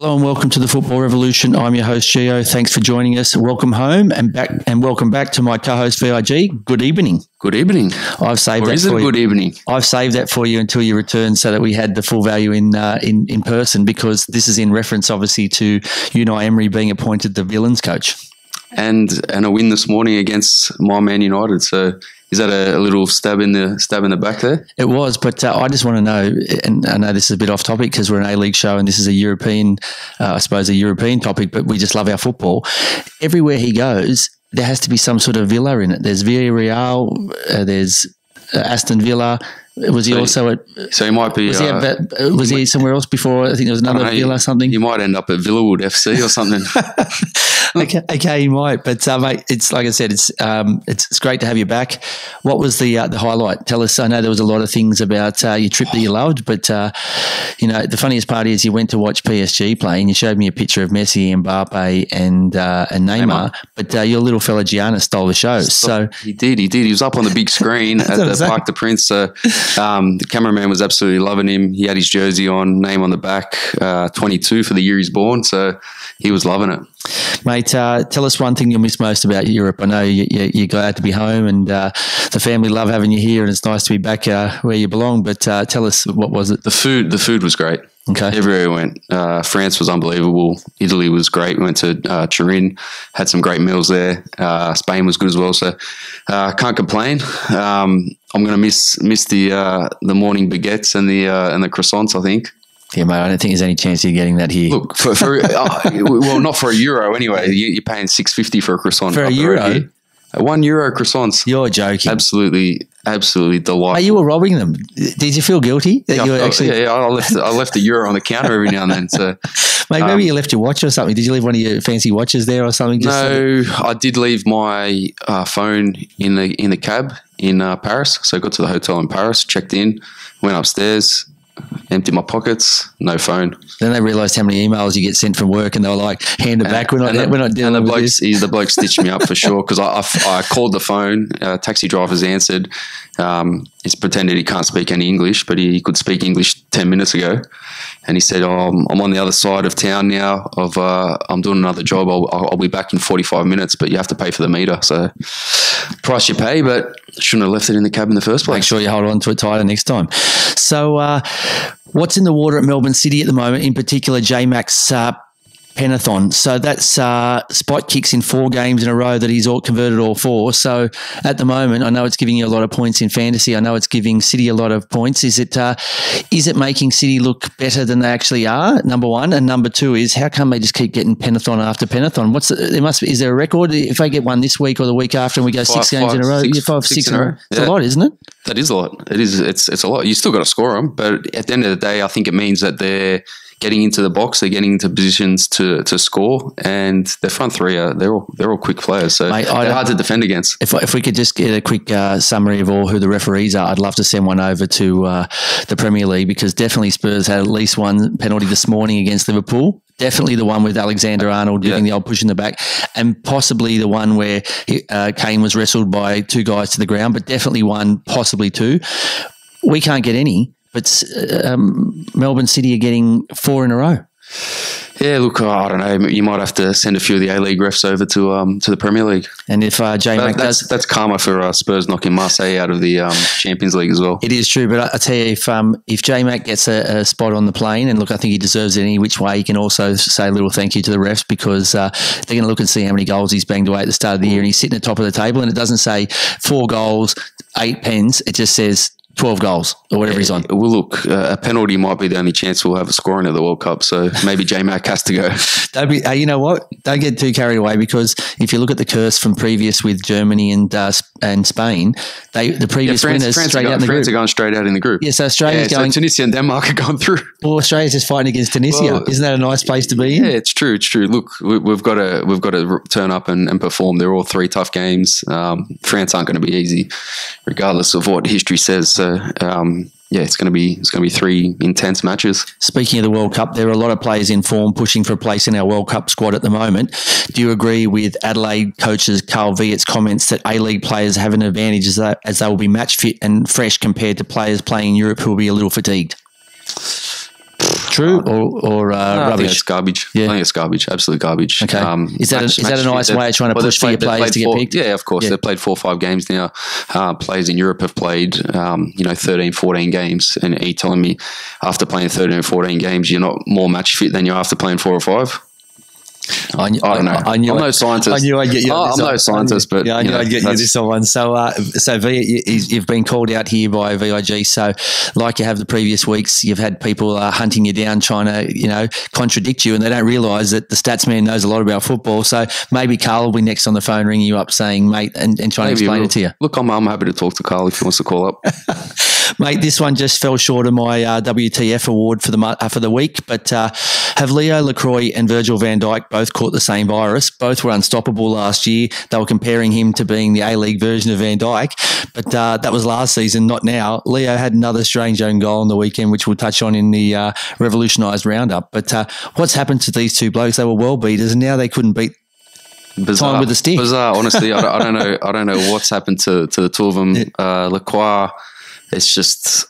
Hello and welcome to the Football Revolution. I'm your host, Gio. Thanks for joining us. Welcome home and welcome back to my co-host, VIG. Good evening. Good evening. I've saved or that is it for a good you. evening? I've saved that for you until you return so that we had the full value in person, because this is in reference, obviously, to Unai Emery being appointed the Villains coach. And a win this morning against my Man United. So is that a little stab in the back there? It was, but I just want to know, and I know this is a bit off topic because we're an A-League show and this is a European, I suppose, a European topic, but we just love our football. Everywhere he goes, there has to be some sort of villa in it. There's Villarreal, there's Aston Villa. Was he also at? So he might be. Was he somewhere else before? I think there was another Villa or something. You might end up at Villawood FC or something. Okay, you might. But mate, it's like I said, it's great to have you back. What was the highlight? Tell us. I know there was a lot of things about your trip that you loved, but the funniest part is you went to watch PSG play, and you showed me a picture of Messi, Mbappe, and Neymar. But your little fella Gianna stole the show. So he did. He was up on the big screen at the Parc des Princes. The cameraman was absolutely loving him. He had his jersey on, name on the back, 22 for the year he's born. So he was loving it. Mate, tell us one thing you'll miss most about Europe. I know you're glad to be home, and the family love having you here, and it's nice to be back where you belong. But tell us, what was it? The food was great. Okay. Everywhere we went. France was unbelievable. Italy was great. We went to Turin, had some great meals there. Spain was good as well. So can't complain. I'm going to miss the morning baguettes and the croissants, I think. Yeah, mate, I don't think there's any chance of you getting that here. Look, well, not for €1 anyway. You're paying $6.50 for a croissant. For €1? €1 croissants. You're joking. Absolutely delightful. Hey, you were robbing them. Did you feel guilty that you were actually? Yeah, I left the euro on the counter every now and then. So, mate, maybe you left your watch or something. Did you leave one of your fancy watches there or something? No, I did leave my phone in the cab in Paris. So I got to the hotel in Paris, checked in, went upstairs, emptied my pockets, no phone. Then they realised how many emails you get sent from work, and they were like, "Hand it back. We're not dealing with this." The bloke stitched me up for sure, because I called the phone. Taxi drivers answered. He's pretended he can't speak any English, but he could speak English 10 minutes ago. And he said, I'm on the other side of town now. I'm doing another job. I'll be back in 45 minutes, but you have to pay for the meter. So price you pay, but shouldn't have left it in the cab in the first place. Make sure you hold on to it tighter next time. So what's in the water at Melbourne City at the moment, in particular J-Mac's Penathon? So that's spot kicks in 4 games in a row that he's converted all 4. So at the moment, I know it's giving you a lot of points in fantasy. I know it's giving City a lot of points. Is it making City look better than they actually are? Number one, and number two is, how come they just keep getting Penathon after Penathon? Is there a record? If they get one this week or the week after, and we go 6 games in a row, 6 in a row. It's a lot, isn't it? That is a lot. It is. It's a lot. You still got to score them, but at the end of the day, I think it means that they're getting into the box, they're getting into positions to score, and their front three they're all quick players, so mate, they're hard to defend against. If we could just get a quick summary of all who the referees are, I'd love to send one over to the Premier League, because definitely Spurs had at least one penalty this morning against Liverpool. Definitely the one with Alexander-Arnold giving the old push in the back, and possibly the one where Kane was wrestled by 2 guys to the ground, but definitely one, possibly 2. We can't get any. But Melbourne City are getting 4 in a row. Yeah, look, I don't know. You might have to send a few of the A-League refs over to the Premier League. And if J-Mac does... That's karma for Spurs knocking Marseille out of the Champions League as well. It is true, but I tell you, if J-Mac gets a spot on the plane, and look, I think he deserves it any which way, he can also say a little thank you to the refs, because they're going to look and see how many goals he's banged away at the start of the year, and he's sitting at the top of the table, and it doesn't say 4 goals, 8 pens. It just says 12 goals or whatever he's on. Well, look, a penalty might be the only chance we'll have of scoring at the World Cup, so maybe J-Mac has to go. You know what? Don't get too carried away, because if you look at the curse from previous with Germany and Spain, the previous winners straight out in the group. France are going straight out in the group. Yeah, so Australia's going. So Tunisia and Denmark are going through. Well, Australia's just fighting against Tunisia. Well, isn't that a nice place to be in? Yeah, it's true. It's true. Look, we've got to turn up and perform. They're all 3 tough games. France aren't going to be easy, regardless of what history says. So. Yeah, it's going to be 3 intense matches. Speaking of the World Cup, there are a lot of players in form pushing for a place in our World Cup squad at the moment. Do you agree with Adelaide coaches Carl Viet's comments that A-League players have an advantage as they will be match fit and fresh compared to players playing in Europe who will be a little fatigued? True or I think rubbish? it's garbage. Yeah. I think it's garbage. Absolute garbage. Okay. Is that a nice way of trying to push for your players to get picked? Yeah, of course. They've played 4 or 5 games now. Players in Europe have played, 13, 14 games. And are you telling me after playing 13 or 14 games, you're not more match fit than you are after playing 4 or 5? I don't know. I'm no scientist. I knew I'd get you. I'm no scientist, but I knew I'd get you this one. So you've been called out here by VIG. So, like you have the previous weeks, you've had people hunting you down, trying to contradict you, and they don't realise that the stats man knows a lot about football. So maybe Carl will be next on the phone, ringing you up, saying, "Mate," and trying to explain it to you. Look, I'm happy to talk to Carl if he wants to call up. Mate, this one just fell short of my WTF award for the week. But have Leo Lacroix and Virgil van Dijk both caught the same virus? Both were unstoppable last year. They were comparing him to being the A-League version of Van Dijk, but that was last season, not now. Leo had another strange own goal on the weekend, which we'll touch on in the Revolutionised Round-Up. But what's happened to these two blokes? They were world beaters, and now they couldn't beat Bizarre. time with a stick. Bizarre, honestly. I don't know. I don't know what's happened to the two of them. Lacroix, it's just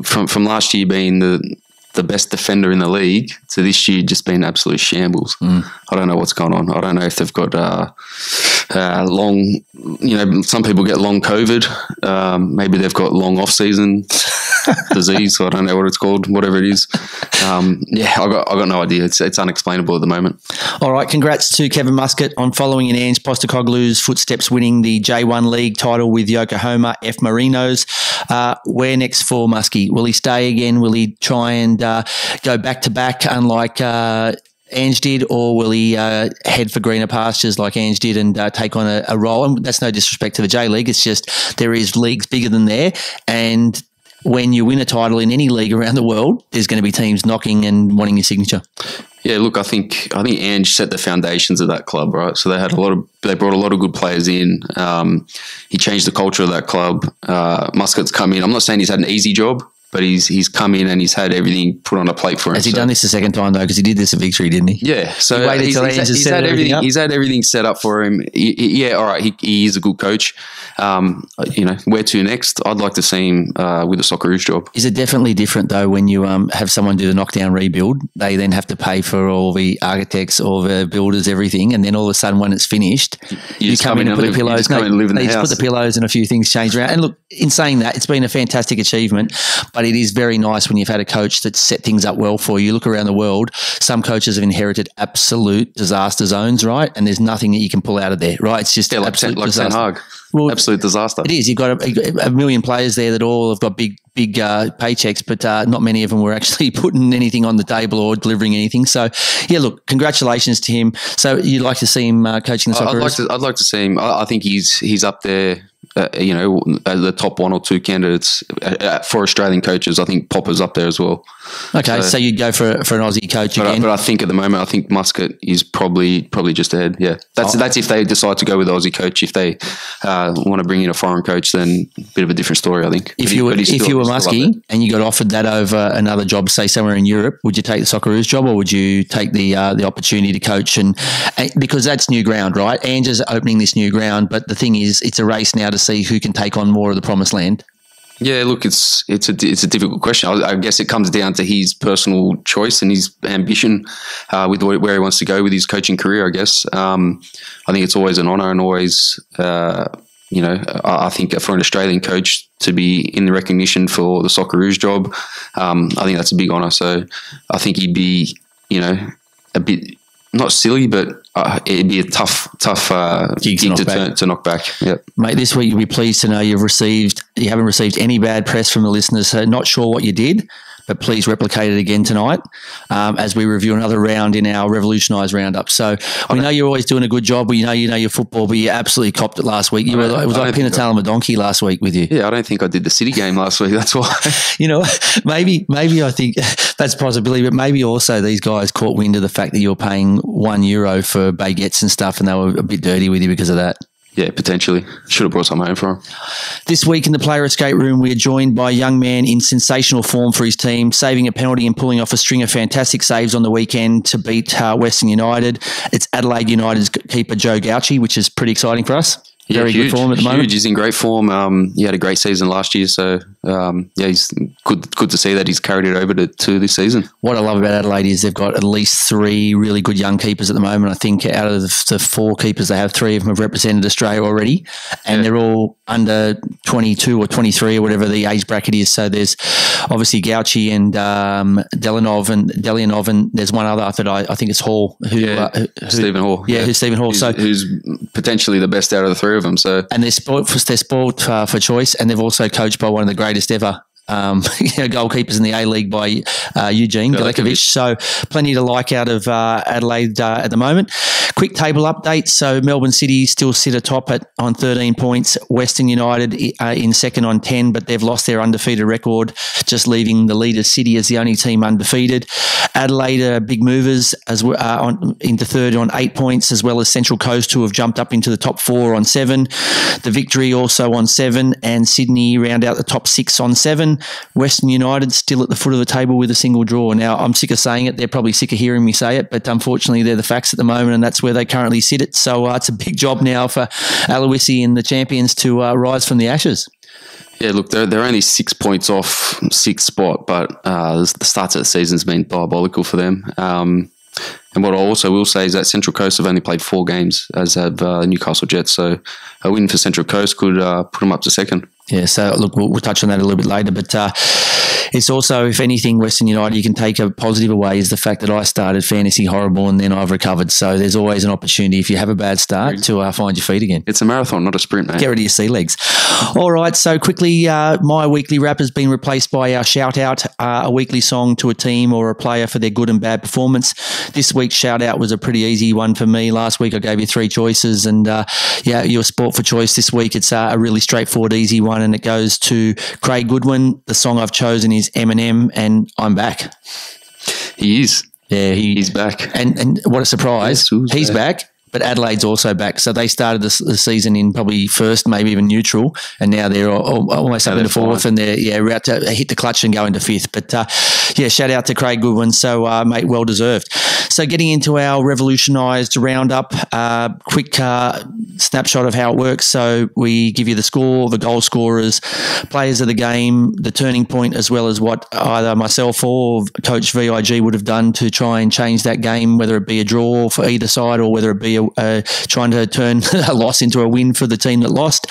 from last year being the best defender in the league to this year just been absolute shambles. I don't know what's going on. I don't know if they've got long, some people get long COVID. Maybe they've got long off-season disease. I don't know what it's called, whatever it is. I got no idea. It's unexplainable at the moment. All right, congrats to Kevin Muscat on following in Ange Postecoglou's footsteps, winning the J1 League title with Yokohama F Marinos. Where next for Muskie? Will he stay again? Will he try and go back-to-back unlike Ange did, or will he head for greener pastures like Ange did and take on a role? And that's no disrespect to the J-League. It's just there is leagues bigger than there, and when you win a title in any league around the world, there's going to be teams knocking and wanting your signature. Yeah, look, I think Ange set the foundations of that club, right? So they brought a lot of good players in. He changed the culture of that club. Muscat's come in. I'm not saying he's had an easy job, but he's come in and he's had everything put on a plate for him. Has he done this the second time though? Because he did this at Victory, didn't he? Yeah. So he's had everything. He's had everything set up for him. All right. He is a good coach. Where to next? I'd like to see him with a Socceroos job. Is it definitely different though when you have someone do the knockdown rebuild? They then have to pay for all the architects, all the builders, everything, and then all of a sudden when it's finished, you come in and put the pillows. No, you just put the pillows and a few things change around. And look, in saying that, it's been a fantastic achievement, but it is very nice when you've had a coach that's set things up well for you. Look around the world, some coaches have inherited absolute disaster zones, right? And there's nothing that you can pull out of there, right? It's just absolute disaster. Well, absolute disaster. It is. You've got a million players there that all have got big paychecks, but not many of them were actually putting anything on the table or delivering anything. So, yeah, look, congratulations to him. So you'd like to see him coaching the Socceroos? I'd like to see him. I think he's up there. The top 1 or 2 candidates for Australian coaches. I think Popper's up there as well. Okay, so you'd go for an Aussie coach again. But I think at the moment, Muscat is probably just ahead. Yeah, that's if they decide to go with the Aussie coach. If they want to bring in a foreign coach, then a bit of a different story, I think. If you were Muskie and you got offered that over another job, say somewhere in Europe, would you take the Socceroos job, or would you take the opportunity to coach? And because that's new ground, right? Ange is opening this new ground, but the thing is, it's a race now to see who can take on more of the promised land. Yeah, look, it's a difficult question. I guess it comes down to his personal choice and his ambition with where he wants to go with his coaching career, I guess. I think it's always an honour and always, I think for an Australian coach to be in the recognition for the Socceroos job, I think that's a big honour. So I think he'd be, a bit, not silly, but it'd be a tough gig to knock back. Yep. Mate, this week you'll be pleased to know you haven't received any bad press from the listeners. So not sure what you did, but please replicate it again tonight as we review another round in our Revolutionised Round-Up. So we know you're always doing a good job. We know you know your football, but you absolutely copped it last week. It was like pin a tail on a donkey last week with you. Yeah, I don't think I did the City game last week. That's why. Maybe I think that's a possibility, but maybe also these guys caught wind of the fact that you're paying €1 for baguettes and stuff, and they were a bit dirty with you because of that. Yeah, potentially. Should have brought some home for him. This week in the player escape room, we are joined by a young man in sensational form for his team, saving a penalty and pulling off a string of fantastic saves on the weekend to beat Western United. It's Adelaide United's keeper, Joe Gauci, which is pretty exciting for us. very good form at the moment. He's in great form. He had a great season last year, so he's good to see that he's carried it over to this season. What I love about Adelaide is they've got at least 3 really good young keepers at the moment. I think out of the 4 keepers they have, 3 of them have represented Australia already, and they're all under 22 or 23 or whatever the age bracket is. So there's obviously Gauci and Delianov, and there's one other that I think it's Hall. Stephen Hall. Yeah, who's Stephen Hall. Who's potentially the best out of the 3 of them. So, and they're spoilt for choice, and they've also coached by one of the greatest ever goalkeepers in the A-League by Eugene Galekovic. So plenty to like out of Adelaide at the moment. Quick table update. So Melbourne City still sit atop on 13 points. Western United in second on 10, but they've lost their undefeated record, just leaving the leader City as the only team undefeated. Adelaide are big movers into third on 8 points, as well as Central Coast, who have jumped up into the top 4 on 7. The Victory also on 7, and Sydney round out the top 6 on 7. Western United still at the foot of the table with a single draw. Now, I'm sick of saying it. They're probably sick of hearing me say it, but unfortunately, they're the facts at the moment, and that's where they currently sit it. So it's a big job now for Aloisi and the champions to rise from the ashes. Yeah, look, they're only 6 points off 6th spot, but the start of the season's been diabolical for them. And what I also will say is that Central Coast have only played 4 games, as have Newcastle Jets. So a win for Central Coast could put them up to second. Yeah, so look, we'll touch on that a little bit later, but it's also, if anything, Western United, you can take a positive away is the fact that I started fantasy horrible and then I've recovered. So there's always an opportunity if you have a bad start to find your feet again. It's a marathon, not a sprint, mate. Get rid of your sea legs. All right, so quickly, my weekly wrap has been replaced by our shout out, a weekly song to a team or a player for their good and bad performance. This week's shout out was a pretty easy one for me. Last week I gave you 3 choices, and your sport for choice this week, it's a really straightforward, easy one, and it goes to Craig Goodwin. The song I've chosen is Eminem, and I'm back. He is. Yeah, he's back. And what a surprise. Yes, he's back. But Adelaide's also back. So they started the season in probably first, maybe even neutral, and now they're almost up into fourth, and they're about to hit the clutch and go into fifth. But shout out to Craig Goodwin. So, mate, well deserved. So getting into our revolutionised roundup, quick snapshot of how it works. So we give you the score, the goal scorers, players of the game, the turning point, as well as what either myself or Coach VIG would have done to try and change that game, whether it be a draw for either side or whether it be trying to turn a loss into a win for the team that lost.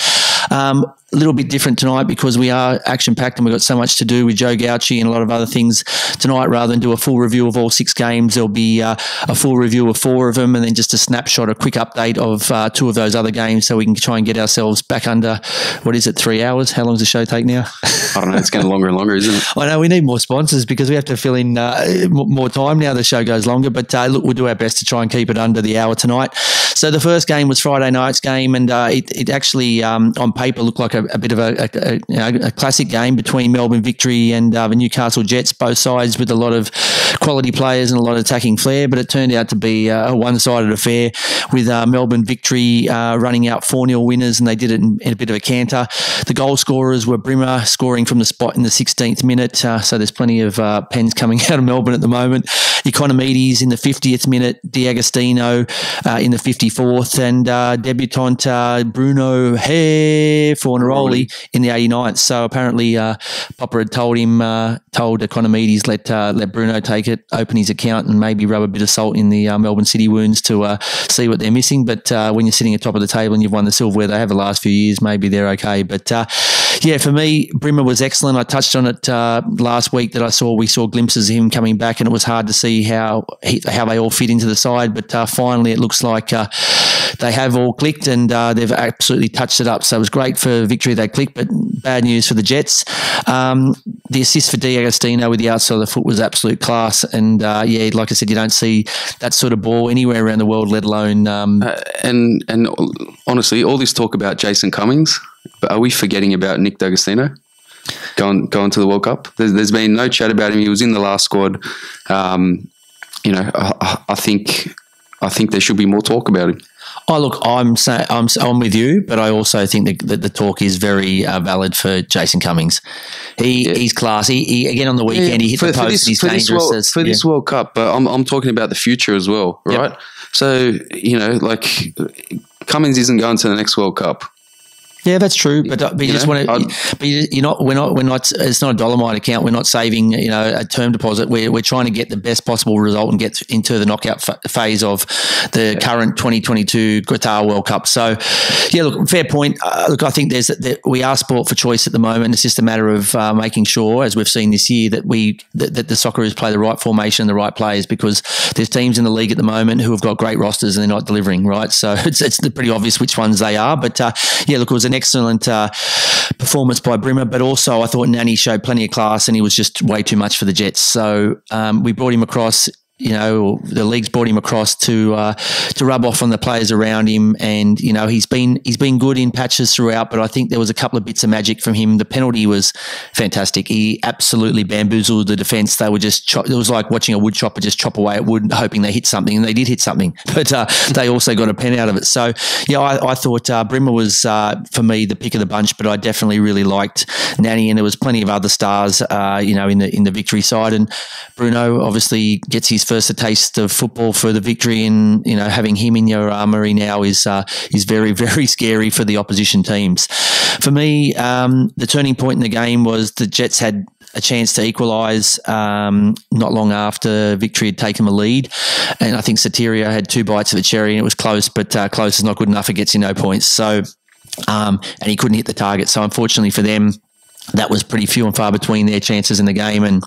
A little bit different tonight because we are action-packed and we've got so much to do with Joe Gauci and a lot of other things tonight. Rather than do a full review of all 6 games, there'll be a full review of 4 of them and then just a snapshot, a quick update of 2 of those other games so we can try and get ourselves back under, 3 hours? How long does the show take now? I don't know. It's getting longer and longer, isn't it? I know. We need more sponsors because we have to fill in more time now. The show goes longer. But look, we'll do our best to try and keep it under the hour tonight. So the first game was Friday night's game, and it actually, on paper, looked like a bit of a classic game between Melbourne Victory and the Newcastle Jets, both sides with a lot of quality players and a lot of attacking flair, but it turned out to be a one-sided affair with Melbourne Victory running out 4-0 winners, and they did it in a bit of a canter. The goal scorers were Brimmer scoring from the spot in the 16th minute, so there's plenty of pens coming out of Melbourne at the moment. Economides in the 50th minute, D'Agostino in the 54th, and debutant Bruno Fornaroli in the 89th. So apparently Popper had told Economides, let Bruno take it, open his account and maybe rub a bit of salt in the Melbourne City wounds to see what they're missing. But when you're sitting at top of the table and you've won the silverware they have the last few years, maybe they're okay. But for me, Brimmer was excellent. I touched on it last week that we saw glimpses of him coming back, and it was hard to see how they all fit into the side. But finally, it looks like they have all clicked and they've absolutely touched it up. So it was great for Victory they clicked, but bad news for the Jets. The assist for D'Agostino with the outside of the foot was absolute class. And like I said, you don't see that sort of ball anywhere around the world, let alone. And honestly, all this talk about Jason Cummings, but are we forgetting about Nick D'Agostino going to the World Cup? There's been no chat about him. He was in the last squad. I think I think there should be more talk about him. Oh, look, I'm with you, but I also think that the talk is very valid for Jason Cummings. He's classy. He again on the weekend he hit the post. He's dangerous for this World Cup. But I'm talking about the future as well, right? Yep. So like Cummings isn't going to the next World Cup. Yeah, that's true, but you just want to. But you're not. We're not. It's not a Dolomite account. We're not saving, a term deposit. We're trying to get the best possible result and get into the knockout phase of the current 2022 Qatar World Cup. So, yeah, look, fair point. Look, I think we are sport for choice at the moment. It's just a matter of making sure, as we've seen this year, that the Socceroos play the right formation and the right players, because there's teams in the league at the moment who have got great rosters and they're not delivering. Right, so it's pretty obvious which ones they are. But yeah, look, it was an excellent performance by Brimmer, but also I thought Nani showed plenty of class and he was just way too much for the Jets. So we brought him across. The league's brought him across to rub off on the players around him, and he's been good in patches throughout. But I think there was a couple of bits of magic from him. The penalty was fantastic. He absolutely bamboozled the defence. They were just it was like watching a wood chopper just chop away at wood, hoping they hit something, and they did hit something. But they also got a pen out of it. So yeah, I thought Brimmer was for me the pick of the bunch. But I definitely really liked Nani, and there was plenty of other stars, in the victory side. And Bruno obviously gets his first a taste of football for the victory, and having him in your armoury now is very, very scary for the opposition teams. For me, the turning point in the game was the Jets had a chance to equalise not long after victory had taken the lead, and I think Sotirio had 2 bites of the cherry, and it was close, but close is not good enough. It gets you no points. So and he couldn't hit the target. So unfortunately for them, that was pretty few and far between their chances in the game, and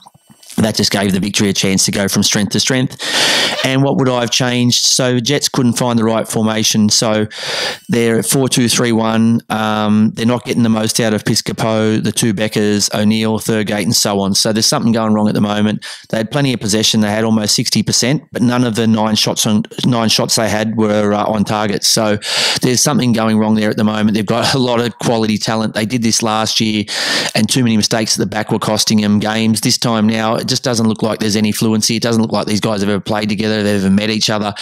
that just gave the victory a chance to go from strength to strength. And what would I have changed? So the Jets couldn't find the right formation. So they're at 4-2-3-1. They're not getting the most out of Piscopo, the 2 Beckers, O'Neill, Thurgate, and so on. So there's something going wrong at the moment. They had plenty of possession. They had almost 60%, but none of the 9 shots they had were on target. So there's something going wrong there at the moment. They've got a lot of quality talent. They did this last year, and too many mistakes at the back were costing them games. This time now, it just doesn't look like there's any fluency. It doesn't look like these guys have ever played together. They've ever met each other.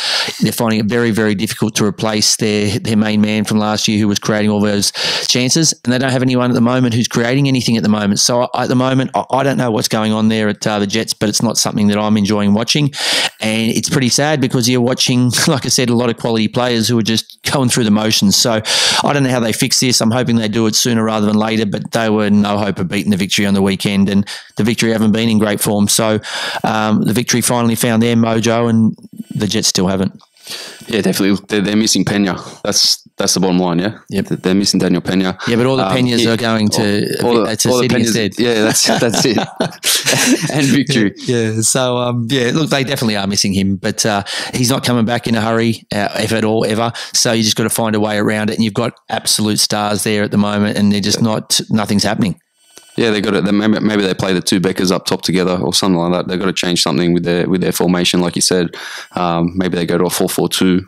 They're finding it very, very difficult to replace their main man from last year who was creating all those chances, and they don't have anyone at the moment who's creating anything at the moment. So at the moment, I don't know what's going on there at the Jets, but it's not something that I'm enjoying watching, and it's pretty sad because you're watching, like I said, a lot of quality players who are just going through the motions. So I don't know how they fix this. I'm hoping they do it sooner rather than later, but they were no hope of beating the victory on the weekend, and the victory haven't been in great form. So the victory finally found their mojo, and the Jets still haven't. Yeah, definitely. They're missing Pena. That's the bottom line, yeah? Yep. They're missing Daniel Pena. Yeah, but all the Penas are going to City instead. Yeah, that's it. And victory. Yeah, so, look, they definitely are missing him, but he's not coming back in a hurry, if at all, ever. So you just got to find a way around it, and you've got absolute stars there at the moment, and they're just nothing's happening. Yeah, they got to. Maybe they play the 2 Beckers up top together or something like that. They've got to change something with their formation, like you said. Maybe they go to a 4-4-2.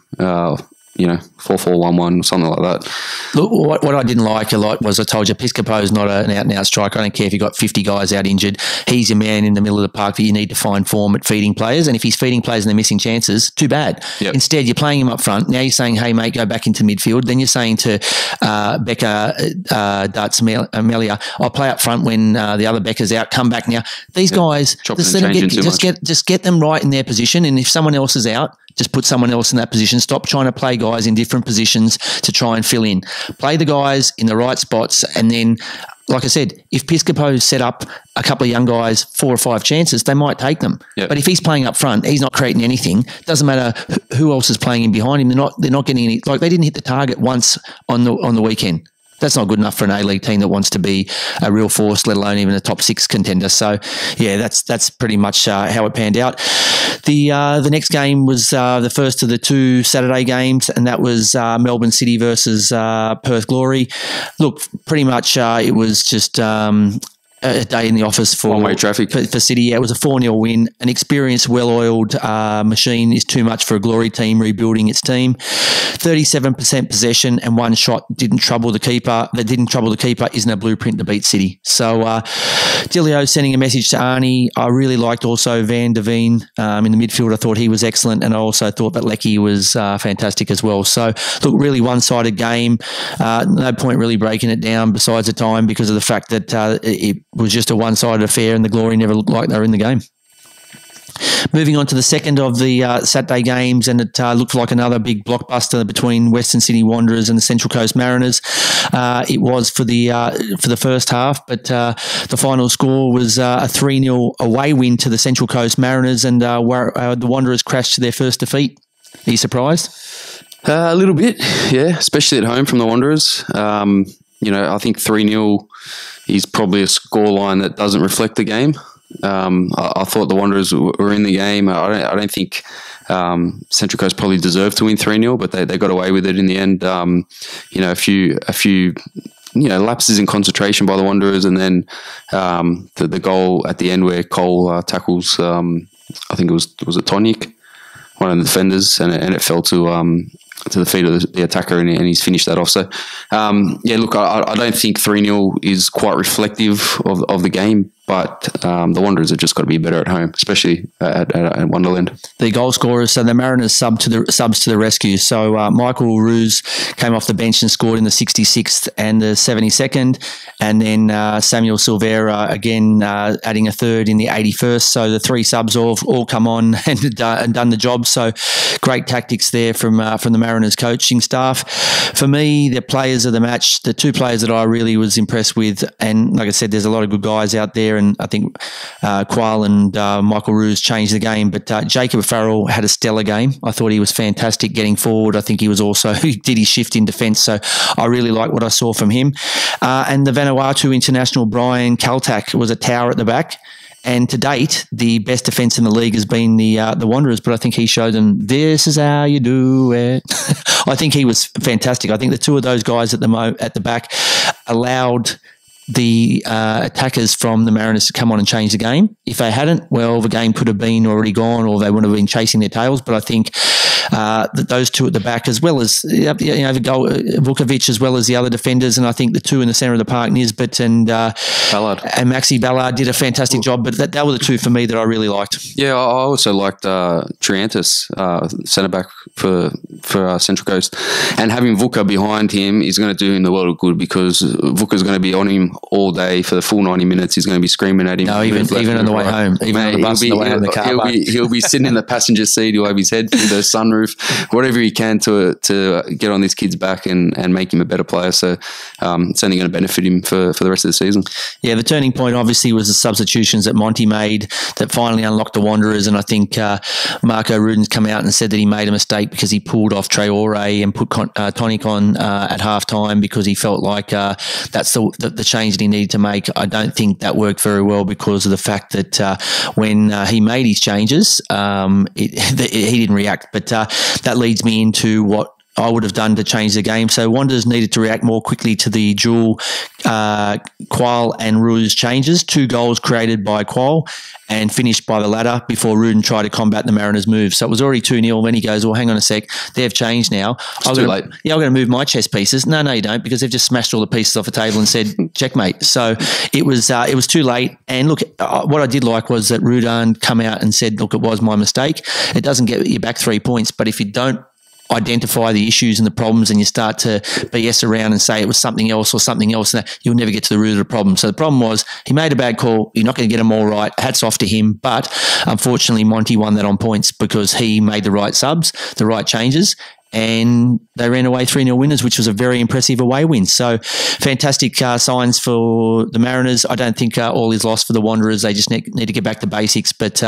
4-4-1-1, something like that. Look, what I didn't like a lot was I told you Piscopo's not an out-and-out striker. I don't care if you've got 50 guys out injured. He's your man in the middle of the park that you need to find form at feeding players. And if he's feeding players and they're missing chances, too bad. Yep. Instead, you're playing him up front. Now you're saying, hey, mate, go back into midfield. Then you're saying to Becker, Darts, Amelia, I'll play up front when the other Becker's out. Come back now. These guys, just get them right in their position. And if someone else is out, just put someone else in that position. Stop trying to play guys in different positions to try and fill in. Play the guys in the right spots, and then, like I said, if Piscopo set up a couple of young guys 4 or 5 chances, they might take them. Yep. But if he's playing up front, he's not creating anything. Doesn't matter who else is playing in behind him. They're not getting any. Like, they didn't hit the target once on the weekend. That's not good enough for an A-League team that wants to be a real force, let alone even a top 6 contender. So, yeah, that's pretty much how it panned out. The next game was the first of the 2 Saturday games, and that was Melbourne City versus Perth Glory. Look, pretty much it was just a day in the office for one-way traffic for City. Yeah, it was a 4-0 win. An experienced, well-oiled machine is too much for a Glory team rebuilding its team. 37% possession and 1 shot didn't trouble the keeper. That didn't trouble the keeper isn't a blueprint to beat City. So Dilio sending a message to Arnie. I really liked also Van der Veen in the midfield. I thought he was excellent, and I also thought that Leckie was fantastic as well. So, look, really one-sided game. No point really breaking it down besides the time because of the fact that it was just a one-sided affair and the Glory never looked like they were in the game. Moving on to the second of the Saturday games, and it looked like another big blockbuster between Western Sydney Wanderers and the Central Coast Mariners. It was for the first half, but the final score was a 3-0 away win to the Central Coast Mariners, and the Wanderers crashed to their first defeat. Are you surprised? A little bit, yeah, especially at home from the Wanderers. I think 3-0 is probably a scoreline that doesn't reflect the game. I thought the Wanderers were in the game. I don't think Central Coast probably deserved to win 3-0, but they got away with it in the end. A few lapses in concentration by the Wanderers, and then the goal at the end where Cole tackles. I think it was Tonic, one of the defenders, and it fell to the feet of the attacker, and he's finished that off. So, look, I don't think 3-0 is quite reflective of the game, but the Wanderers have just got to be better at home, especially at Wonderland. The goal scorers, so the Mariners subs to the rescue. So Michael Roos came off the bench and scored in the 66th and the 72nd, and then Samuel Silvera again adding a third in the 81st. So the three subs all come on and done the job. So great tactics there from the Mariners coaching staff. For me, the players of the match, the two players that I really was impressed with, and like I said, there's a lot of good guys out there, and I think Quayle and Michael Roos changed the game, but Jacob Farrell had a stellar game. I thought he was fantastic getting forward. I think he did his shift in defence, so I really like what I saw from him. And the Vanuatu international Brian Kaltak was a tower at the back. And to date, the best defence in the league has been the Wanderers, but I think he showed them, this is how you do it. I think he was fantastic. I think the two of those guys at the back allowed the attackers from the Mariners to come on and change the game. If they hadn't, well, the game could have been already gone, or they would have been chasing their tails. But I think that those two at the back, as well as the goal, Vukovic, as well as the other defenders, and I think the two in the centre of the park, Nisbet and Maxi Ballard, did a fantastic job. But that were the two for me that I really liked. Yeah, I also liked Triantis, centre back for Central Coast, and having Vuka behind him is going to do him the world of good, because Vuka's going to be on him all day for the full 90 minutes. He's going to be screaming at him. No, even on the way home, even on the bus on the way home the car. He'll be sitting in the passenger seat. He'll have his head through the sunroof, whatever he can to get on this kid's back and make him a better player. So it's only going to benefit him for the rest of the season. Yeah, the turning point obviously was the substitutions that Monty made that finally unlocked the Wanderers, and I think Marco Ruden's come out and said that he made a mistake because he pulled off Traore and put Tonic on at halftime because he felt like that's the change that he needed to make. I don't think that worked very well because of the fact that when he made his changes, he didn't react. But that leads me into what I would have done to change the game. So Wanderers needed to react more quickly to the dual Quayle and Roos changes. 2 goals created by Quayle and finished by the latter before Ruden tried to combat the Mariners' move. So it was already 2-0. Then he goes, well, hang on a sec. They've changed now. It's too late. Yeah, I'm going to move my chess pieces. No, you don't, because they've just smashed all the pieces off the table and said, checkmate. So it was too late. And look, what I did like was that Ruden come out and said, look, it was my mistake. It doesn't get you back 3 points, but if you don't identify the issues and the problems and you start to BS around and say it was something else, you'll never get to the root of the problem. So the problem was he made a bad call. You're not going to get them all right. Hats off to him. But unfortunately, Monty won that on points because he made the right subs, the right changes, and they ran away 3-0 winners, which was a very impressive away win. So fantastic signs for the Mariners. I don't think all is lost for the Wanderers. They just need to get back to basics, but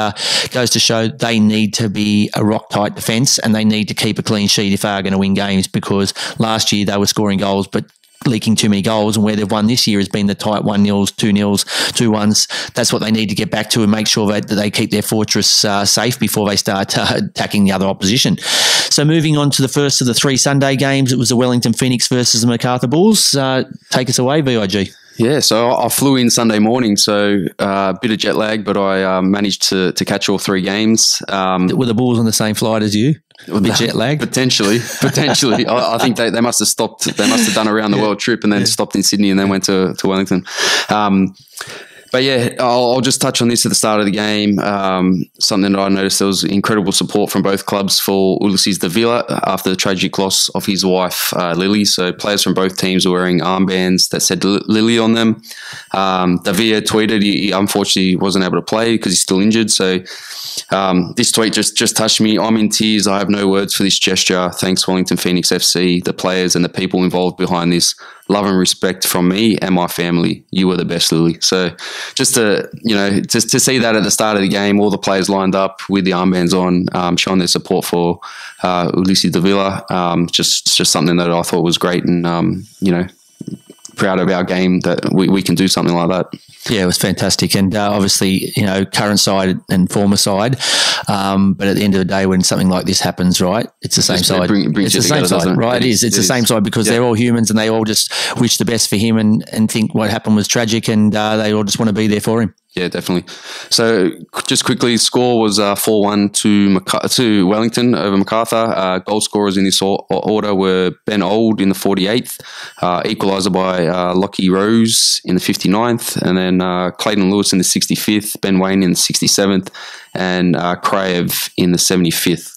goes to show they need to be a rock-tight defence and they need to keep a clean sheet if they are going to win games, because last year they were scoring goals but leaking too many goals, and where they've won this year has been the tight 1-0s, 2-0s, 2-1s. That's what they need to get back to and make sure that they keep their fortress safe before they start attacking the other opposition. So moving on to the first of the 3 Sunday games, it was the Wellington Phoenix versus the Macarthur Bulls. Take us away, VIG. Yeah, so I flew in Sunday morning, so a bit of jet lag, but I managed to catch all 3 games. Were the Bulls on the same flight as you? A bit jet lag? Potentially. I think they must have stopped. They must have done a round the world trip and then stopped in Sydney and then went to Wellington. But yeah, I'll just touch on this at the start of the game. Something that I noticed, there was incredible support from both clubs for Ulises Davila after the tragic loss of his wife, Lily. So players from both teams were wearing armbands that said Lily on them. Davila tweeted he unfortunately wasn't able to play because he's still injured. So this tweet just touched me. I'm in tears. I have no words for this gesture. Thanks, Wellington Phoenix FC, the players and the people involved behind this. Love and respect from me and my family. You were the best, Lily. So just to see that at the start of the game, all the players lined up with the armbands on, showing their support for Ulises Davila. Just something that I thought was great, and proud of our game that we can do something like that. Yeah, it was fantastic. And obviously, current side and former side. But at the end of the day, when something like this happens, right, it's the same side. It's the same side, right? It is. It's the same side because they're all humans and they all just wish the best for him and think what happened was tragic, and they all just want to be there for him. Yeah, definitely. So just quickly, score was 4-1 to Wellington over MacArthur. Goal scorers in this order were Ben Old in the 48th, equaliser by Lockie Rose in the 59th, and then Clayton Lewis in the 65th, Ben Wayne in the 67th, and Kraev in the 75th.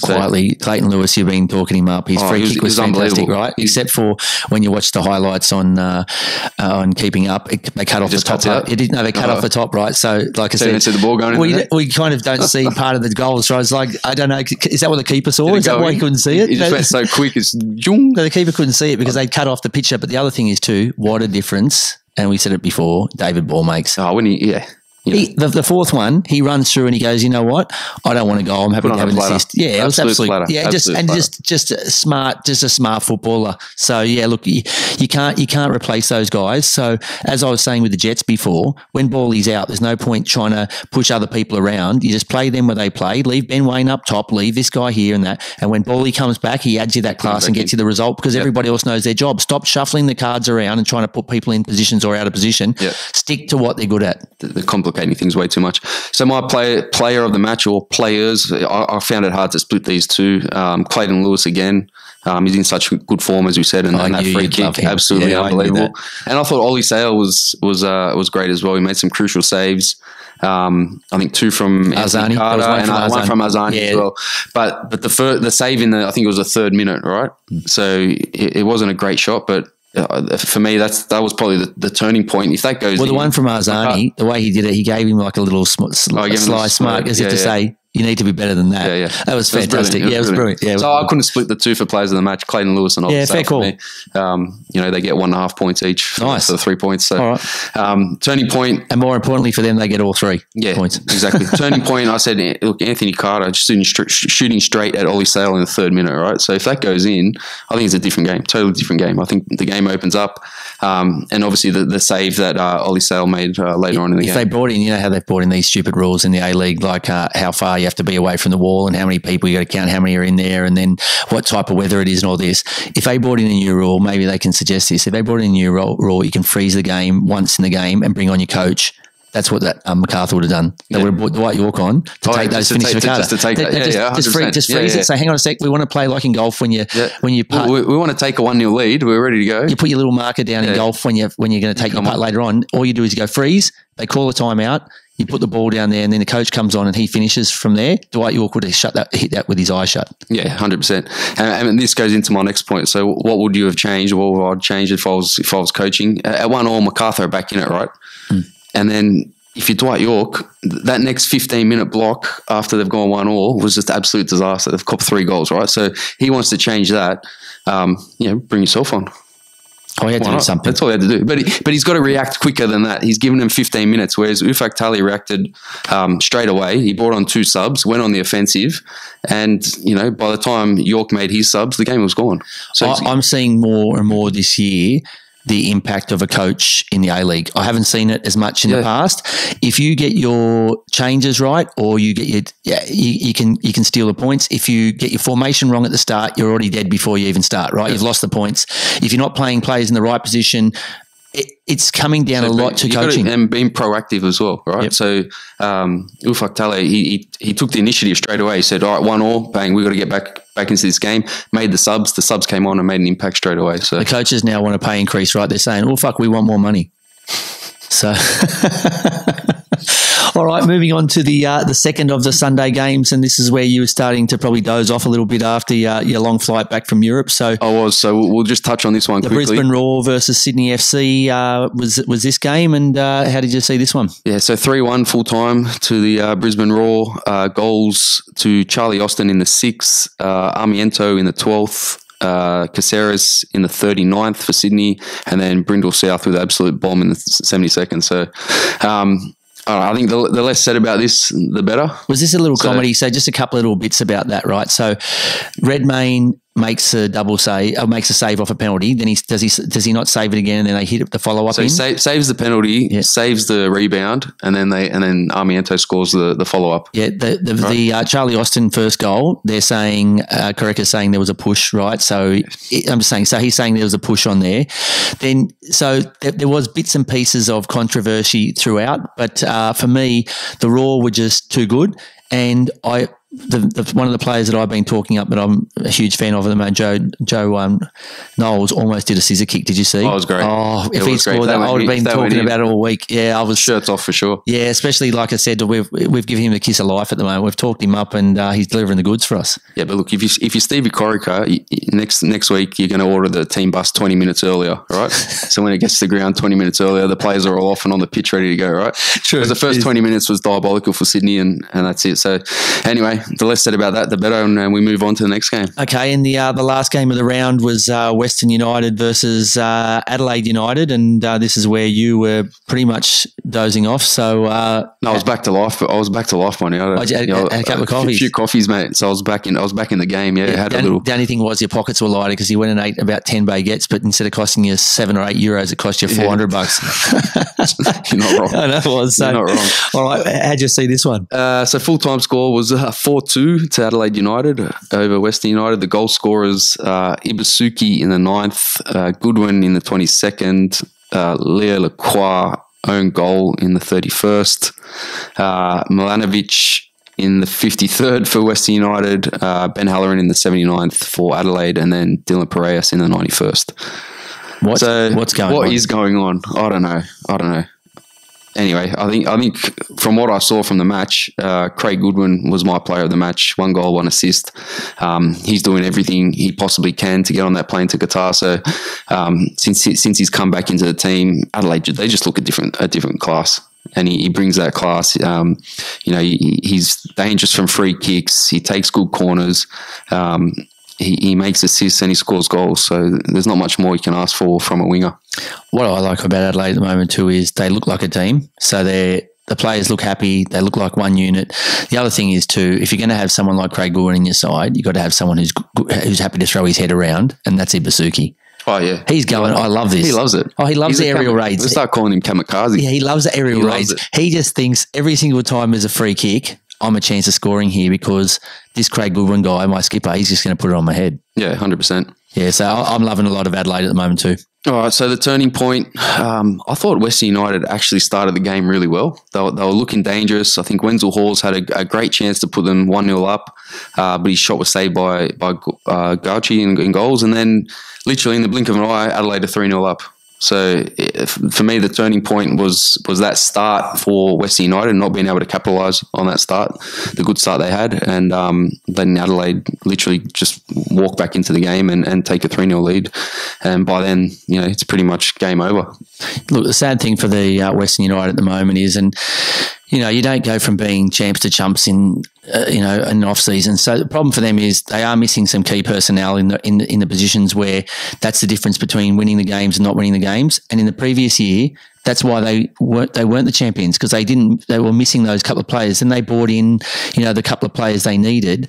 Quietly, Clayton Lewis, you've been talking him up. His free kick was fantastic, right? Except for when you watch the highlights on Keeping Up, they cut off the top. They cut off the top, right? So, like I said, the ball going we kind of don't see part of the goal. So I was like, I don't know, is that what the keeper saw? Is that why he couldn't see it? It just went so quick. The keeper couldn't see it because they'd cut off the picture. But the other thing is too, what a difference. And we said it before, David Ball makes. The fourth one, he runs through and he goes, you know what? I don't want to go. I'm happy to have an assist. Yeah, it was absolutely. Yeah, just a smart footballer. So yeah, look, you can't replace those guys. So as I was saying with the Jets before, when Ballie's out, there's no point trying to push other people around. You just play them where they play. Leave Ben Wayne up top. Leave this guy here and that. And when Ballie comes back, he adds you that class and gets you the result because everybody else knows their job. Stop shuffling the cards around and trying to put people in positions or out of position. Yep. Stick to what they're good at. The complicating things way too much. So my player of the match or players, I found it hard to split these two. Clayton Lewis again. He's in such good form, as we said, and that free kick, absolutely unbelievable. And I thought Ollie Sale was great as well. He made some crucial saves. I think two from Arzani, Carter and one from Arzani as well. But the save I think it was the 3rd minute, right? So it wasn't a great shot, but for me, that was probably the turning point. If that goes, the one from Arzani, the way he did it, he gave him like a little sly smirk, as if to say, you need to be better than that. Yeah. That was fantastic. It was brilliant. Yeah, so I couldn't split the two for players of the match, Clayton Lewis and Ollie Sale. Fair call. They get 1.5 points each for the 3 points. So, all right. Turning point. And more importantly for them, they get all 3 points. Exactly. Turning point, I said, look, Anthony Carter shooting straight at Ollie Sale in the 3rd minute, right? So if that goes in, I think it's a different game, totally different game. I think the game opens up. And obviously the save that Ollie Sale made later on in the game. If they brought in, how they've brought in these stupid rules in the A-League, like how far you have to be away from the wall and how many people you got to count, how many are in there, and then what type of weather it is and all this. If they brought in a new rule, maybe they can suggest this. If they brought in a new rule, you can freeze the game once in the game and bring on your coach. That's what that MacArthur would have done. They would have brought Dwight York on to take those finishes for Carter. Just freeze it. Say, hang on a sec. We want to play like in golf when you we want to take a 1-0 lead. We're ready to go. You put your little marker down in golf when you're going to take your putt later on. All you do is you go freeze. They call a timeout. You put the ball down there, and then the coach comes on and he finishes from there. Dwight York would have hit that with his eyes shut. Yeah, 100%. And this goes into my next point. So, what would you have changed? What would I change if I was coaching? At 1-1, MacArthur are back in it, right? And then if you're Dwight York, that next 15-minute block after they've gone 1-1 was just absolute disaster. They've copped 3 goals, right? So he wants to change that. Bring yourself on. Oh, he had to do something. That's all he had to do. But he's got to react quicker than that. He's given him 15 minutes, whereas Ufak Tali reacted straight away. He brought on 2 subs, went on the offensive, and by the time York made his subs, the game was gone. So I'm seeing more and more this year the impact of a coach in the A-League. I haven't seen it as much in the past. If you get your changes right, or you get you can steal the points. If you get your formation wrong at the start, you're already dead before you even start, right? You've lost the points. If you're not playing players in the right position, it's coming down a lot to coaching. And being proactive as well, right? Yep. So Ufak Tale, he took the initiative straight away. He said, all right, 1-1, bang, we've got to get back into this game. Made the subs. The subs came on and made an impact straight away. So the coaches now want a pay increase, right? They're saying, oh, fuck, we want more money. So, all right, moving on to the second of the Sunday games, and this is where you were starting to probably doze off a little bit after your long flight back from Europe. So I was. So we'll just touch on this one quickly. The Brisbane Roar versus Sydney FC was this game, and how did you see this one? Yeah, so 3-1 full time to the Brisbane Roar. Goals to Charlie Austin in the 6th, Armiento in the 12th. Caceres in the 39th for Sydney, and then Brindle South with an absolute bomb in the 72nd. So I think the less said about this, the better. Was this a little comedy? So just a couple of little bits about that, right? So Redmayne makes a double save, makes a save off a penalty. Then does he not save it again? And then they hit the follow up. So he saves the penalty, saves the rebound, and then Armiento scores the follow up. Yeah, the Charlie Austin first goal. They're saying Correca's saying there was a push, right? So I'm just saying. So he's saying there was a push on there. Then there was bits and pieces of controversy throughout, but for me, the Raw were just too good, and one of the players that I've been talking up that I'm a huge fan of at the moment, Joe Knowles, almost did a scissor kick. Did you see? Oh, it was great. Oh, if he scored that, I would have been talking about it all week. Yeah, I was shirts off for sure. Yeah, especially like I said, we've given him the kiss of life at the moment. We've talked him up, and he's delivering the goods for us. Yeah, but look, if you're Stevie Corica, next week you're going to order the team bus 20 minutes earlier, right? So when it gets to the ground 20 minutes earlier, the players are all off and on the pitch ready to go, right? True. Because the first 20 minutes was diabolical for Sydney, and that's it. So anyway, the less said about that, the better, and we move on to the next game. Okay, and the last game of the round was Western United versus Adelaide United, and this is where you were pretty much dozing off. So no, I was back to life, but I was back to life by now. I had a couple of coffees, a few coffees, mate. So I was back in the game. Yeah, had a little. The only thing was your pockets were lighter because you went and ate about 10 baguettes, but instead of costing you €7 or €8, it cost you $400. You're not wrong. I know it was. So, you're not wrong. All right, how'd you see this one? So full time score was 4-2 to Adelaide United over Western United. The goal scorers Ibasuki in the 9th, Goodwin in the 22nd, Leo Lacroix own goal in the 31st, Milanovic in the 53rd for Western United, Ben Halloran in the 79th for Adelaide, and then Dylan Piraeus in the 91st. What's going on? What is going on? I don't know. Anyway, I think from what I saw from the match, Craig Goodwin was my player of the match. 1 goal, 1 assist. He's doing everything he possibly can to get on that plane to Qatar. So since he's come back into the team, Adelaide, they just look a different class. And he brings that class. He's dangerous from free kicks. He takes good corners. He makes assists and he scores goals. So there's not much more you can ask for from a winger. What I like about Adelaide at the moment too is they look like a team. So the players look happy. They look like one unit. The other thing is too, if you're going to have someone like Craig Goodwin in your side, you've got to have someone who's happy to throw his head around, and that's Ibasuki. Oh, yeah. He's going, I love this. He loves it. Oh, he loves the aerial raids. Let's start calling him kamikaze. Yeah, he loves the aerial raids. He just thinks every single time there's a free kick, I'm a chance of scoring here because this Craig Goodwin guy, my skipper, he's just going to put it on my head. Yeah, 100%. Yeah, so I'm loving a lot of Adelaide at the moment too. All right, so the turning point, I thought Western United actually started the game really well. They were looking dangerous. I think Wenzel Hawes had a great chance to put them 1-0 up, but his shot was saved by Gauci in goals. And then literally in the blink of an eye, Adelaide are 3-0 up. So for me, the turning point was that start for Western United, not being able to capitalise on that start, the good start they had, and then Adelaide literally just walk back into the game and take a 3-0 lead. And by then, it's pretty much game over. Look, the sad thing for the Western United at the moment is, and you don't go from being champs to chumps in an off season. So the problem for them is they are missing some key personnel in the positions where that's the difference between winning the games and not winning the games. And in the previous year, that's why they weren't the champions, because they were missing those couple of players. And they brought in the couple of players they needed,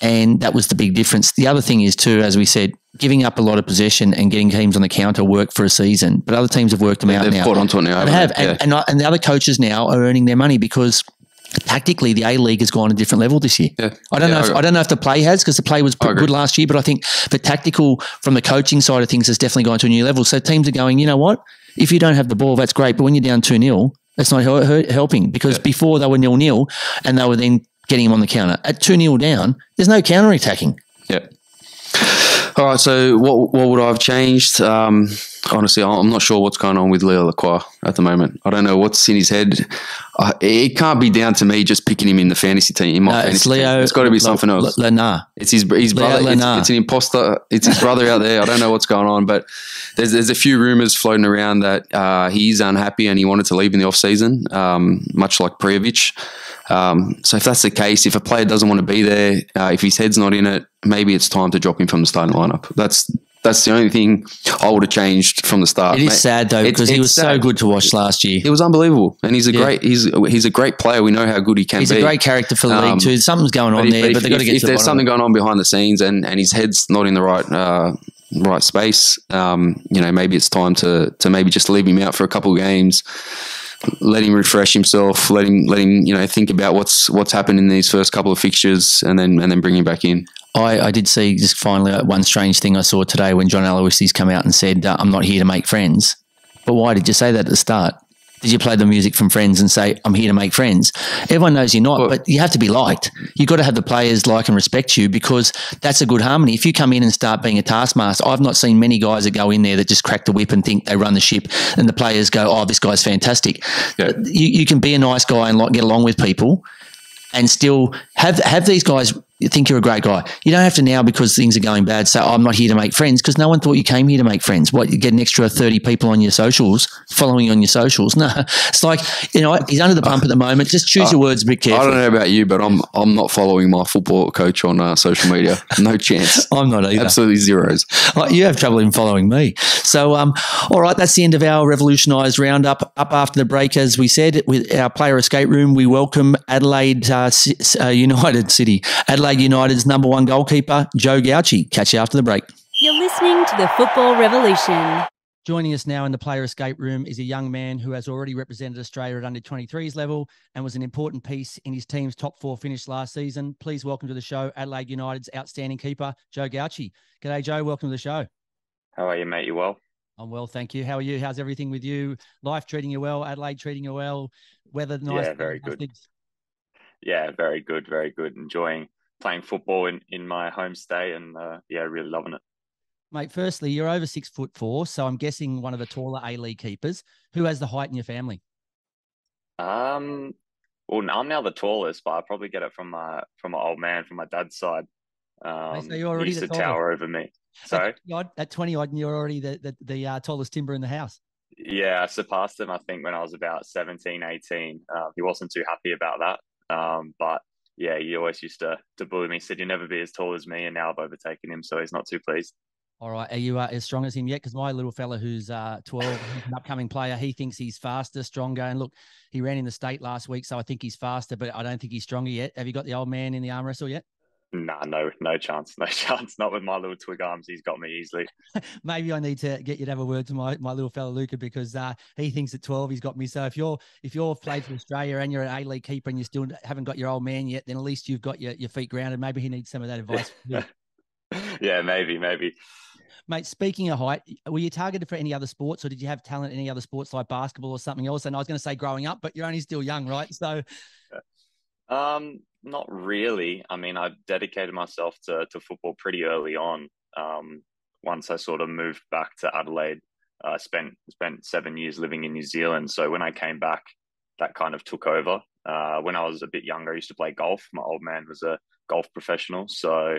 and that was the big difference. The other thing is too, as we said, giving up a lot of possession and getting teams on the counter work for a season, but other teams have worked them out now. They've caught onto it now. They have, and the other coaches now are earning their money because tactically the A-League has gone a different level this year. Yeah. I don't know if the play has, because the play was good last year, but I think the tactical from the coaching side of things has definitely gone to a new level. So teams are going, you know what? If you don't have the ball, that's great, but when you're down 2-0, that's not helping, because before they were 0-0 and they were then getting him on the counter. At 2-0 down, there's no counter-attacking. Yeah. All right, so what would I have changed? Honestly, I'm not sure what's going on with Leo Lacroix at the moment. I don't know what's in his head. It can't be down to me just picking him in the fantasy team. In my fantasy team. It's got to be something else. Lenard. It's his brother. It's an imposter. It's his brother out there. I don't know what's going on, but there's a few rumors floating around that he's unhappy and he wanted to leave in the off season, much like Prijovic. So if that's the case, if a player doesn't want to be there, if his head's not in it, maybe it's time to drop him from the starting lineup. That's the only thing I would have changed from the start. It is sad though, because he was so good to watch last year. It was unbelievable, and he's a great player. We know how good he can be. He's a great character for the league too. Something's going on there, but they've got to get to the bottom. If there's something going on behind the scenes, and his head's not in the right space, maybe it's time to maybe just leave him out for a couple of games. Let him refresh himself. Let him think about what's happened in these first couple of fixtures, and then bring him back in. I did see just finally one strange thing I saw today when John Aloisi's come out and said, "I'm not here to make friends." But why did you say that at the start? Did you play the music from Friends and say, "I'm here to make friends"? Everyone knows you're not, but you have to be liked. You've got to have the players like and respect you, because that's a good harmony. If you come in and start being a taskmaster, I've not seen many guys that go in there that just crack the whip and think they run the ship, and the players go, "Oh, this guy's fantastic." Yeah. You can be a nice guy and get along with people, and still have these guys think you're a great guy. You don't have to now, because things are going bad, say, "I'm not here to make friends," because no one thought you came here to make friends. What, you get an extra 30 people on your socials, following you on your socials? No, it's like, he's under the pump at the moment. Just choose your words a bit carefully. I don't know about you, but I'm not following my football coach on social media. No chance. I'm not either. Absolutely zeros. You have trouble in following me. So, all right, that's the end of our revolutionised roundup. Up after the break, as we said, with our player escape room, we welcome Adelaide United City. Adelaide United's number one goalkeeper, Joe Gauci. Catch you after the break. You're listening to the Football Revolution. Joining us now in the player escape room is a young man who has already represented Australia at under-23s level and was an important piece in his team's top 4 finish last season. Please welcome to the show Adelaide United's outstanding keeper, Joe Gauci. G'day, Joe. Welcome to the show. How are you, mate? You well? I'm well, thank you. How are you? How's everything with you? Life treating you well? Adelaide treating you well? Weather nice? Yeah, very good. Yeah, very good, very good. Enjoying playing football in my home stay, and really loving it. Mate, firstly, you're over 6'4", so I'm guessing one of the taller A-League keepers. Who has the height in your family? Well, I'm now the tallest, but I probably get it from my old man from my dad's side. So you're already he used to tower over me. Sorry? At 20 odd, and you're already the tallest timber in the house. Yeah, I surpassed him, I think, when I was about 17, 18. He wasn't too happy about that. But yeah, he always used to bully me. He said, "You'll never be as tall as me," and now I've overtaken him, so he's not too pleased. All right. Are you as strong as him yet? Because my little fella who's 12, he's an upcoming player, he thinks he's faster, stronger. And look, he ran in the state last week, so I think he's faster, but I don't think he's stronger yet. Have you got the old man in the arm wrestle yet? Nah, no chance. No chance. Not with my little twig arms. He's got me easily. Maybe I need to get you to have a word to my little fella Luca, because he thinks at 12 he's got me. So if you're played for Australia and you're an A-League keeper and you still haven't got your old man yet, then at least you've got your feet grounded. Maybe he needs some of that advice. Yeah, maybe. Mate, speaking of height, were you targeted for any other sports, or did you have talent in any other sports like basketball or something else? And I was going to say growing up, but you're only still young, right? So, not really. I mean, I dedicated myself to football pretty early on. Once I sort of moved back to Adelaide, I spent 7 years living in New Zealand. So when I came back, that kind of took over. When I was a bit younger, I used to play golf. My old man was a golf professional, so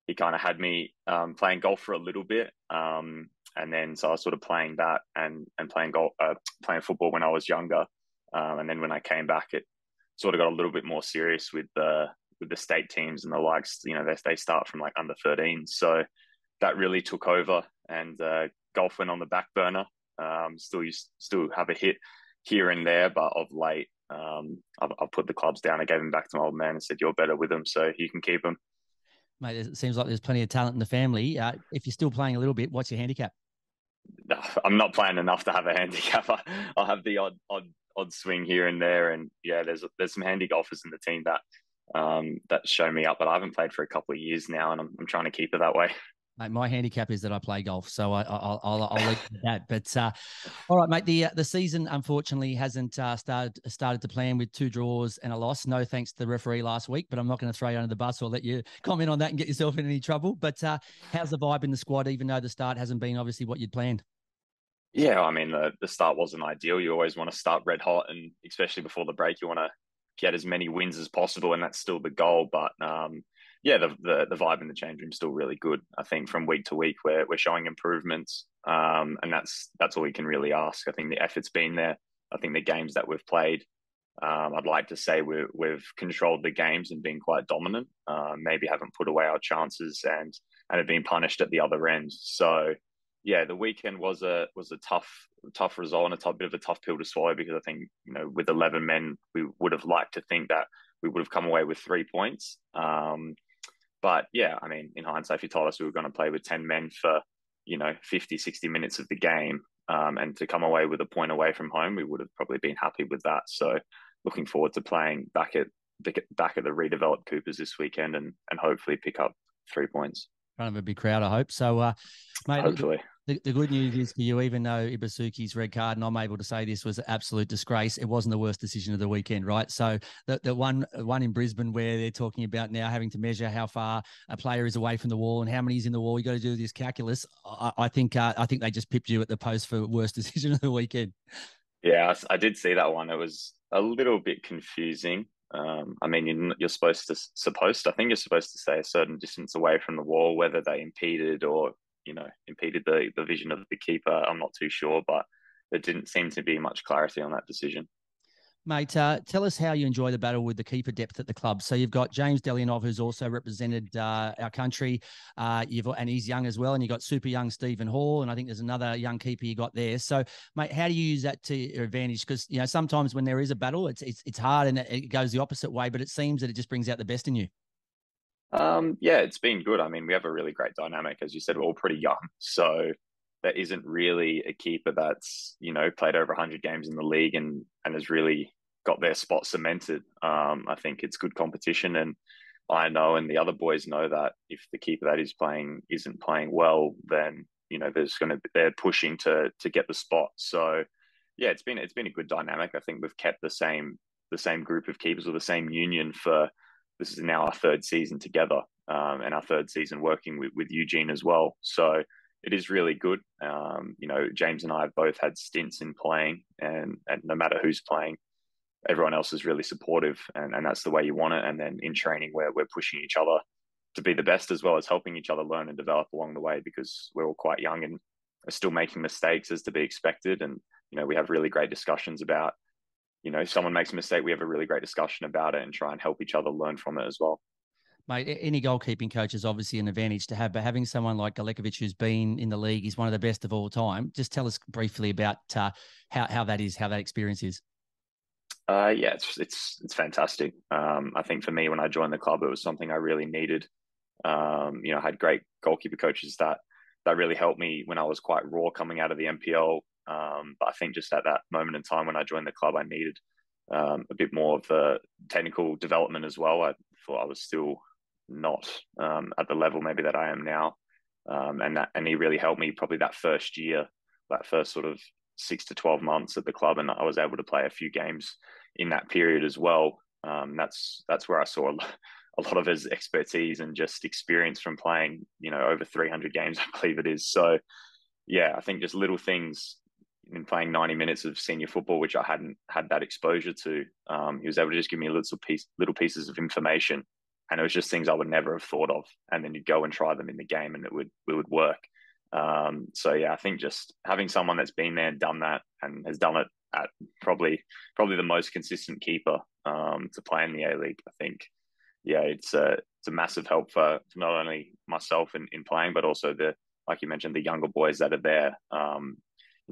he kind of had me playing golf for a little bit, and then so I was sort of playing that and playing football when I was younger, and then when I came back, it sort of got a little bit more serious with the state teams and the likes. They start from like under 13, so that really took over, and golf went on the back burner. Still have a hit here and there, but of late, I've put the clubs down. I gave them back to my old man and said, "You're better with them, so you can keep them." Mate, it seems like there's plenty of talent in the family. If you're still playing a little bit, what's your handicap? I'm not playing enough to have a handicap. I'll have the odd swing here and there, and yeah, there's some handy golfers in the team that show me up, but I haven't played for a couple of years now, and I'm trying to keep it that way. Mate, my handicap is that I play golf, so I'll leave it at that. But all right, mate. The season unfortunately hasn't started to plan with 2 draws and a loss. No thanks to the referee last week, but I'm not going to throw you under the bus or let you comment on that and get yourself in any trouble. But how's the vibe in the squad, even though the start hasn't been obviously what you'd planned? Yeah, I mean the start wasn't ideal. You always want to start red hot, and especially before the break, you want to get as many wins as possible, and that's still the goal. But yeah, the vibe in the change room is still really good. I think from week to week, we're showing improvements, and that's all we can really ask. I think the effort's been there. I think the games that we've played, I'd like to say we've controlled the games and been quite dominant. Maybe haven't put away our chances and have been punished at the other end. So yeah, the weekend was a tough result and bit of a tough pill to swallow, because I think, with 11 men, we would have liked to think that we would have come away with 3 points. But yeah, I mean, in hindsight, if you told us we were going to play with 10 men for 50, 60 minutes of the game, and to come away with a point away from home, we would have probably been happy with that. So looking forward to playing back at the redeveloped Coopers this weekend, and hopefully pick up 3 points. Front of a big crowd, I hope. So, mate, Hopefully. the good news is for you, even though Ibasuki's red card, and I'm able to say this was an absolute disgrace, it wasn't the worst decision of the weekend, right? So the one in Brisbane where they're talking about now having to measure how far a player is away from the wall and how many is in the wall, you got to do this calculus. I think they just pipped you at the post for worst decision of the weekend. Yeah, I did see that one. It was a little bit confusing. I mean, you're I think you're supposed to stay a certain distance away from the wall, whether they impeded or, impeded the vision of the keeper. I'm not too sure, but there didn't seem to be much clarity on that decision. Mate, tell us how you enjoy the battle with the keeper depth at the club. So you've got James Delianov, who's also represented our country, and he's young as well. And you've got super young Stephen Hall, and I think there's another young keeper you got there. So, mate, how do you use that to your advantage? Because sometimes when there is a battle, it's hard and it goes the opposite way, but it seems that it just brings out the best in you. Yeah, it's been good. I mean, we have a really great dynamic. As you said, we're all pretty young. So there isn't really a keeper that's, played over 100 games in the league and has really got their spot cemented. I think it's good competition. And I know, and the other boys know, that if the keeper that is playing isn't playing well, then, they're pushing to get the spot. So yeah, it's been a good dynamic. I think we've kept the same group of keepers, or the same union, for this is now our third season together, and our third season working with Eugene as well. So it is really good. James and I have both had stints in playing, and no matter who's playing, everyone else is really supportive, and that's the way you want it. And then in training, where we're pushing each other to be the best, as well as helping each other learn and develop along the way, because we're all quite young and are still making mistakes as to be expected. And, we have really great discussions about, if someone makes a mistake, we have a really great discussion about it and try and help each other learn from it as well. Mate, any goalkeeping coach is obviously an advantage to have, but having someone like Galekovic, who's been in the league, is one of the best of all time. Just tell us briefly about how that experience is. Yeah, it's fantastic. I think for me, when I joined the club, it was something I really needed. I had great goalkeeper coaches that really helped me when I was quite raw coming out of the NPL. But I think just at that moment in time when I joined the club, I needed a bit more of the technical development as well. I thought I was still not at the level maybe that I am now, and he really helped me probably that first year, that first sort of 6 to 12 months at the club, and I was able to play a few games in that period as well. That's where I saw a lot of his expertise and just experience from playing, over 300 games, I believe it is. So yeah, I think just little things in playing 90 minutes of senior football, which I hadn't had that exposure to. He was able to just give me little pieces of information, and it was just things I would never have thought of. And then you'd go and try them in the game, and it would work. So yeah, I think just having someone that's been there and done that, and has done it at probably the most consistent keeper to play in the A-League, I think, yeah, it's a massive help for not only myself in playing, but also like you mentioned, the younger boys that are there.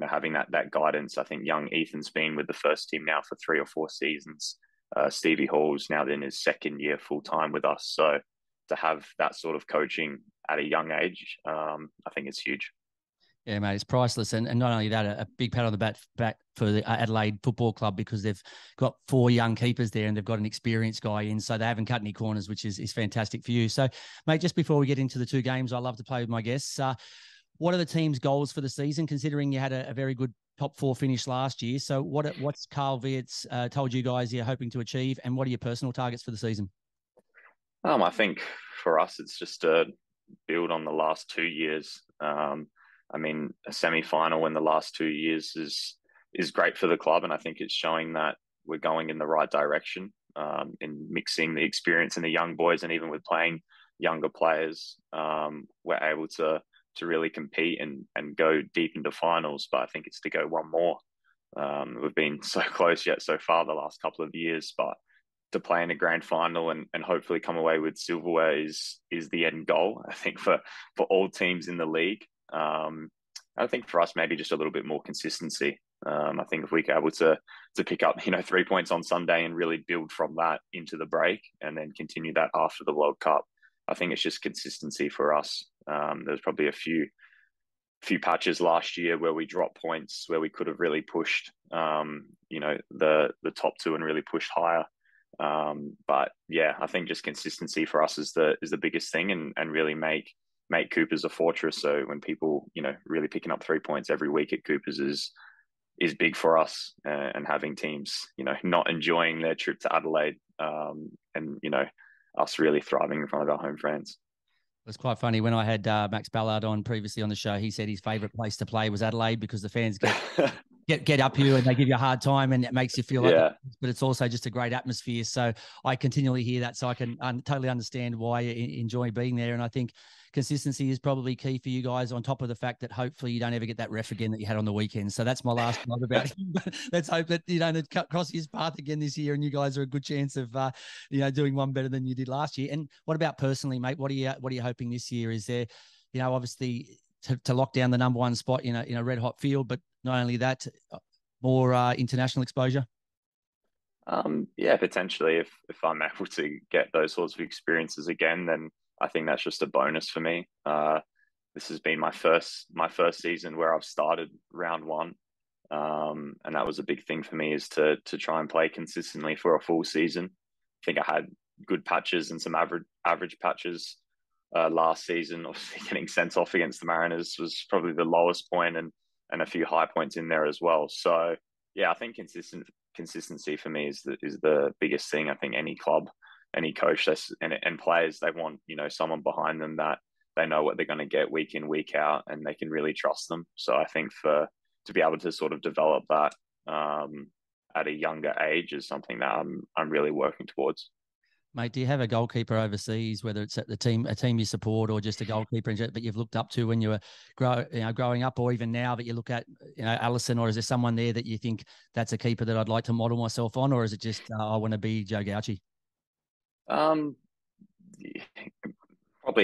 Having that guidance. I think young Ethan's been with the first team now for 3 or 4 seasons. Stevie Hall's now in his second year full time with us. So to have that sort of coaching at a young age, I think it's huge. Yeah, mate, it's priceless. And not only that, a big pat on the back for the Adelaide Football Club, because they've got 4 young keepers there and they've got an experienced guy in. So they haven't cut any corners, which is fantastic for you. So, mate, just before we get into the 2 games, I love to play with my guests. What are the team's goals for the season, considering you had a very good top 4 finish last year? So what's Carl Vietz told you guys you're hoping to achieve, and what are your personal targets for the season? I think for us, it's just to build on the last 2 years. I mean, a semi-final in the last 2 years is great for the club, and I think it's showing that we're going in the right direction in mixing the experience in the young boys, and even with playing younger players, we're able to really compete and go deep into finals. But I think it's to go one more. We've been so close yet so far the last couple of years, but to play in a grand final and hopefully come away with silverware is the end goal, I think, for all teams in the league. I think for us, maybe just a little bit more consistency. I think if we're able to pick up 3 points on Sunday and really build from that into the break and then continue that after the World Cup, I think it's just consistency for us. There's probably a few patches last year where we dropped points where we could have really pushed the top two and really pushed higher. But yeah, I think just consistency for us is the biggest thing, and really make Coopers a fortress. So when people really picking up 3 points every week at Coopers is big for us, and having teams not enjoying their trip to Adelaide, and us really thriving in front of our home fans. It was quite funny when I had Max Ballard on previously on the show. He said his favourite place to play was Adelaide because the fans get up you and they give you a hard time, and it makes you feel like but it's also just a great atmosphere. So I continually hear that, so I can totally understand why you enjoy being there. And I think consistency is probably key for you guys, on top of the fact that hopefully you don't ever get that ref again that you had on the weekend. So that's my last note about him. Let's hope that you don't cross his path again this year, and you guys are a good chance of doing one better than you did last year. And what about personally, mate? What are you hoping this year? Is there, obviously to lock down the number one spot in a red hot field, but not only that, more international exposure? Yeah, potentially. If I'm able to get those sorts of experiences again, then I think that's just a bonus for me. This has been my first season where I've started round one, and that was a big thing for me, is to try and play consistently for a full season. I think I had good patches and some average patches last season. Obviously, getting sent off against the Mariners was probably the lowest point, and a few high points in there as well. So yeah, I think consistency for me is the biggest thing. I think any club, any coach, and players, they want someone behind them that they know what they're going to get week in, week out, and they can really trust them. So I think to be able to sort of develop that at a younger age is something that I'm really working towards. Mate, do you have a goalkeeper overseas, whether it's at a team you support, or just a goalkeeper that you've looked up to when you were growing up, or even now that you look at Allison, or is there someone there that you think that's a keeper that I'd like to model myself on, or is it just I want to be Joe Gauci? Probably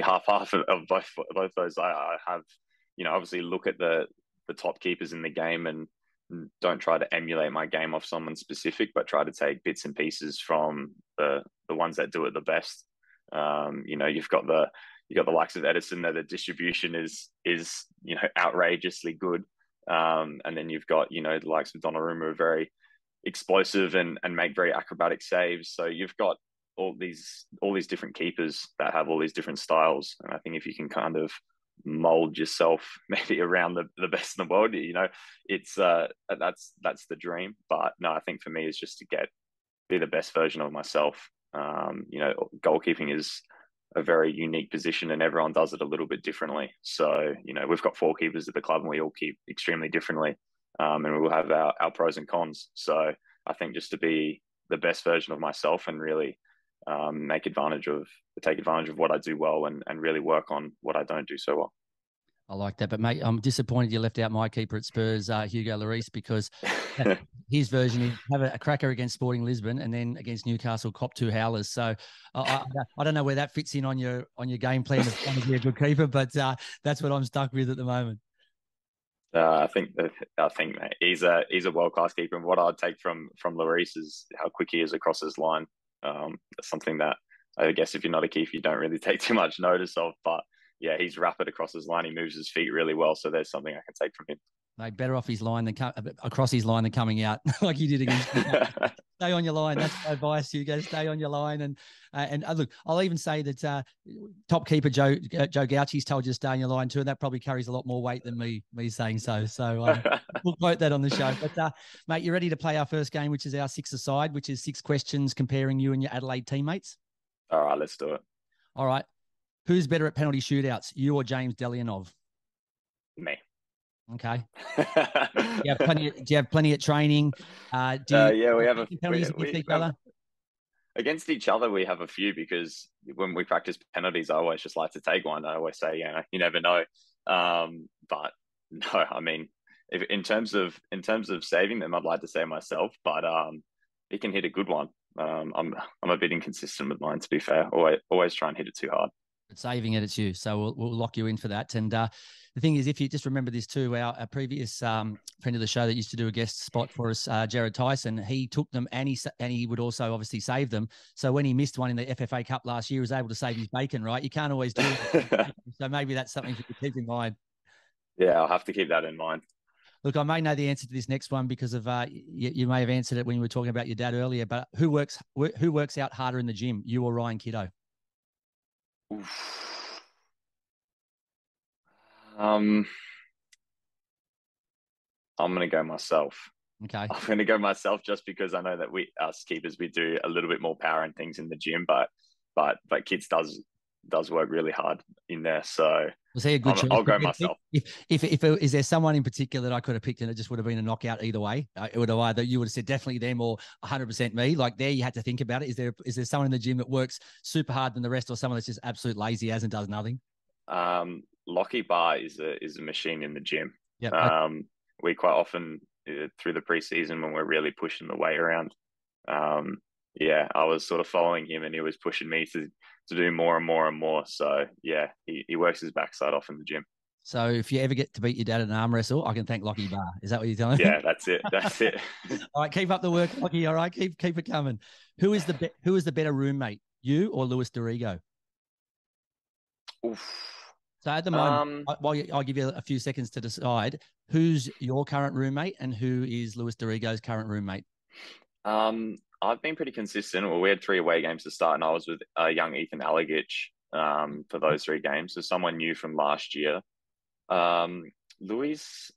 half of both those. I have obviously look at the top keepers in the game and don't try to emulate my game off someone specific, but try to take bits and pieces from the ones that do it the best. You've got the likes of Edison, that the distribution is outrageously good, and then you've got the likes of Donnarumma, are very explosive and make very acrobatic saves. So you've got all these different keepers that have all these different styles, and I think if you can kind of mold yourself maybe around the best in the world, it's that's the dream. But no, I think for me is just to be the best version of myself. Goalkeeping is a very unique position, and everyone does it a little bit differently. So we've got 4 keepers at the club, and we all keep extremely differently, and we will have our pros and cons. So I think just to be the best version of myself and really take advantage of what I do well, and really work on what I don't do so well. I like that. But, mate, I'm disappointed you left out my keeper at Spurs, Hugo Lloris, because his version is have a cracker against Sporting Lisbon and then against Newcastle cop 2 howlers. So I don't know where that fits in on your game plan of trying to be a good keeper, but that's what I'm stuck with at the moment. I think he's a world-class keeper, and what I'd take from Lloris is how quick he is across his line. That's something that I guess if you're not a keeper, you don't really take too much notice of. But yeah, he's rapid across his line. He moves his feet really well. So there's something I can take from him. Mate, better off his line than across his line than coming out like you did against. Stay on your line. That's my advice. Hugo, stay on your line. And look, I'll even say that top keeper Joe Gauci's told you to stay on your line too, and that probably carries a lot more weight than me saying so. So we'll quote that on the show. But mate, you ready to play our first game, which is our 6-a-side, which is 6 questions comparing you and your Adelaide teammates? All right, let's do it. All right. Who's better at penalty shootouts, you or James Delianov? Me. Okay. Do you have plenty of training? Yeah, we have penalties against each other? Against each other, we have a few because when we practice penalties, I always just like to take one. I always say, you never know. But no, I mean, in terms of saving them, I'd like to say myself, but he can hit a good one. I'm a bit inconsistent with mine, to be fair. Always try and hit it too hard. But saving it, it's you. So we'll lock you in for that. And the thing is, if you just remember this too, our previous friend of the show that used to do a guest spot for us, Jared Tyson, he took them and he would also obviously save them. So when he missed one in the FFA Cup last year, he was able to save his bacon, right? You can't always do it. So maybe that's something to keep in mind. Yeah, I'll have to keep that in mind. Look, I may know the answer to this next one because of you may have answered it when you were talking about your dad earlier. But who works out harder in the gym, you or Ryan Kiddo? I'm gonna go myself. Okay. I'm gonna go myself just because I know that us keepers, we do a little bit more power and things in the gym, but Kids does work really hard in there. So was he a good choice? I'll go myself. If is there someone in particular that I could have picked and it just would have been a knockout either way? It would have either you would have said definitely them or 100% me. Like there, you had to think about it. Is there someone in the gym that works super hard than the rest, or someone that's just absolute lazy as and does nothing? Lockie Bar is a machine in the gym. Yeah. We quite often through the preseason when we're really pushing the weight around. I was sort of following him and he was pushing me to do more and more and more. So yeah, he works his backside off in the gym. So if you ever get to beat your dad in an arm wrestle, I can thank Lockie Bar. Is that what you're telling me? Yeah, that's it. That's it. All right, keep up the work, Lockie. All right, keep it coming. Who is the better roommate, you or Luis Dorigo? Oof. So at the moment, I'll give you a few seconds to decide who's your current roommate and who is Luis Dorigo's current roommate. I've been pretty consistent. Well, we had 3 away games to start, and I was with young Ethan Allegich for those 3 games. So someone new from last year. Louis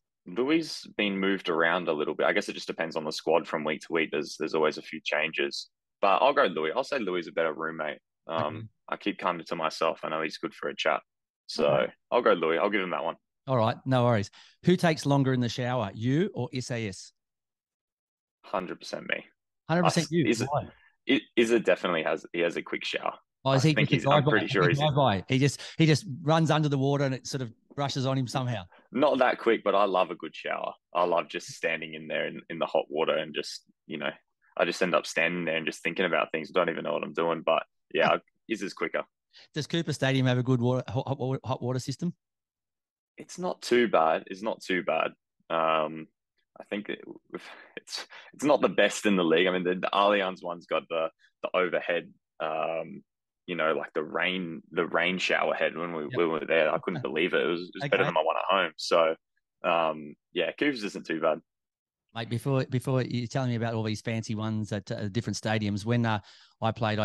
been moved around a little bit. I guess it just depends on the squad from week to week. There's always a few changes, but I'll go Louis. I'll say Louis is a better roommate. I keep kind of to myself. I know he's good for a chat, so I'll go Louis. I'll give him that one. All right, no worries. Who takes longer in the shower, you or SAS? 100% me. 100% you. Izza definitely has a quick shower. Oh, I'm pretty sure he just runs under the water and it sort of brushes on him somehow. Not that quick, but I love a good shower. I love just standing in there in the hot water and just, I just end up standing there and just thinking about things. I don't even know what I'm doing, but yeah, Izza's quicker. Does Cooper Stadium have a good hot water system? It's not too bad. I think it's not the best in the league. I mean, the Allianz one's got the overhead, like the rain shower head when we were there. I couldn't believe it. It was better than my one at home. So, Cooper's isn't too bad. Mate, before you're telling me about all these fancy ones at different stadiums, when I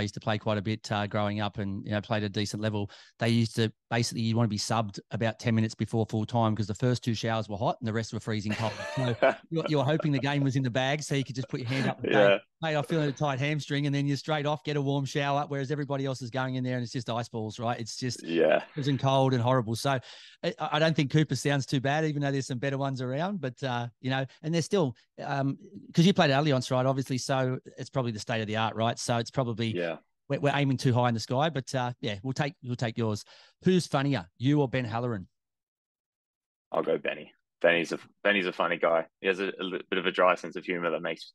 used to play quite a bit growing up and played at a decent level. They used to basically you want to be subbed about 10 minutes before full time because the first 2 showers were hot and the rest were freezing cold. So you're hoping the game was in the bag so you could just put your hand up and say, mate, I'm feeling a tight hamstring, and then you're straight off, get a warm shower, whereas everybody else is going in there and it's just ice balls, right? It's just freezing cold and horrible. So I don't think Cooper sounds too bad, even though there's some better ones around. But and there's still because you played Allianz, right? Obviously, so it's probably the state of the art, right? So it's probably we're aiming too high in the sky, but we'll take yours. Who's funnier, you or Ben Halloran? I'll go Benny. Benny's a funny guy. He has a bit of a dry sense of humor that makes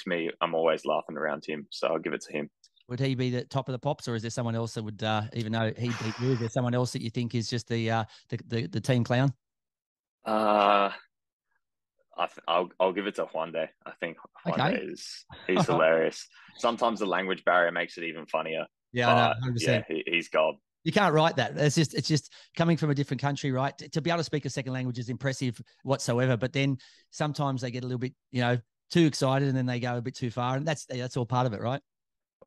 me. I'm always laughing around him, so I'll give it to him. Would he be the top of the pops, or is there someone else that would, even though he beat you, is there someone else that you think is just the team clown? I'll give it to Juande. I think Juande he's hilarious. Sometimes the language barrier makes it even funnier. Yeah, I know, 100%. Yeah, he's gold. You can't write that. It's just coming from a different country, right? To be able to speak a second language is impressive whatsoever. But then sometimes they get a little bit, too excited and then they go a bit too far, and that's all part of it, right?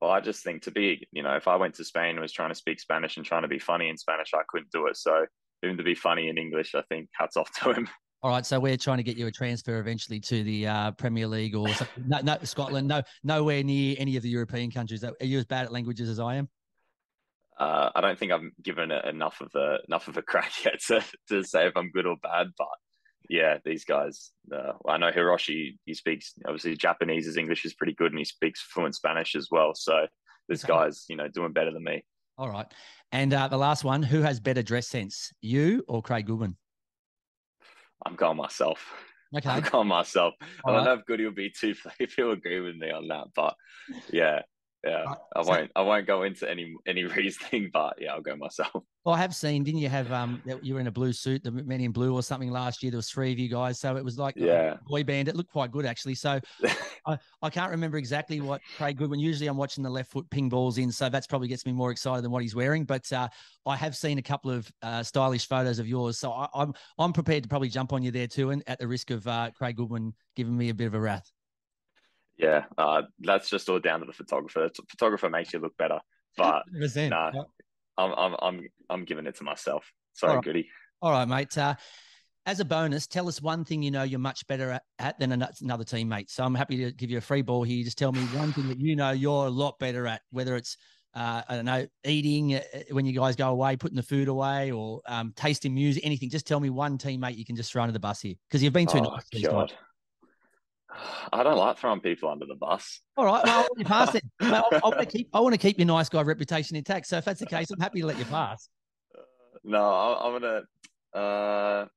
Well, I just think to be, if I went to Spain and was trying to speak Spanish and trying to be funny in Spanish, I couldn't do it. So for him to be funny in English, I think hats off to him. All right, so we're trying to get you a transfer eventually to the Premier League or something. No, Scotland, nowhere near any of the European countries. Are you as bad at languages as I am? I don't think I've given it enough of a crack yet to say if I'm good or bad, but yeah, these guys. I know Hiroshi. He speaks obviously Japanese. His English is pretty good, and he speaks fluent Spanish as well. So this guy's doing better than me. All right. And the last one, who has better dress sense, you or Craig Goodwin? I'm going myself. Okay. I'm going myself. All I don't right. know if Goody will be too if he'll agree with me on that, but yeah. Right. I won't go into any reasoning, but yeah, I'll go myself. Well, I have seen, didn't you have you were in a blue suit, the Men in Blue or something last year? There was 3 of you guys, so it was like a boy band. It looked quite good actually. So I can't remember exactly what Craig Goodwin. Usually, I'm watching the left foot ping balls in, so that's probably gets me more excited than what he's wearing. But I have seen a couple of stylish photos of yours, so I'm prepared to probably jump on you there too, and at the risk of Craig Goodwin giving me a bit of a wrath. Yeah, that's just all down to the photographer. The photographer makes you look better, but 100%. nah, I'm giving it to myself. All Sorry, right. Goody. All right, mate. As a bonus, tell us one thing you're much better at than another teammate. So I'm happy to give you a free ball here. Just tell me one thing that you're a lot better at, whether it's, I don't know, eating when you guys go away, putting the food away, or tasting music, anything. Just tell me one teammate you can just throw under the bus here, because you've been too nice these times. I don't like throwing people under the bus. All right, well, I'll let you pass it. I want to keep your nice guy reputation intact. So if that's the case, I'm happy to let you pass. No, I'm gonna. All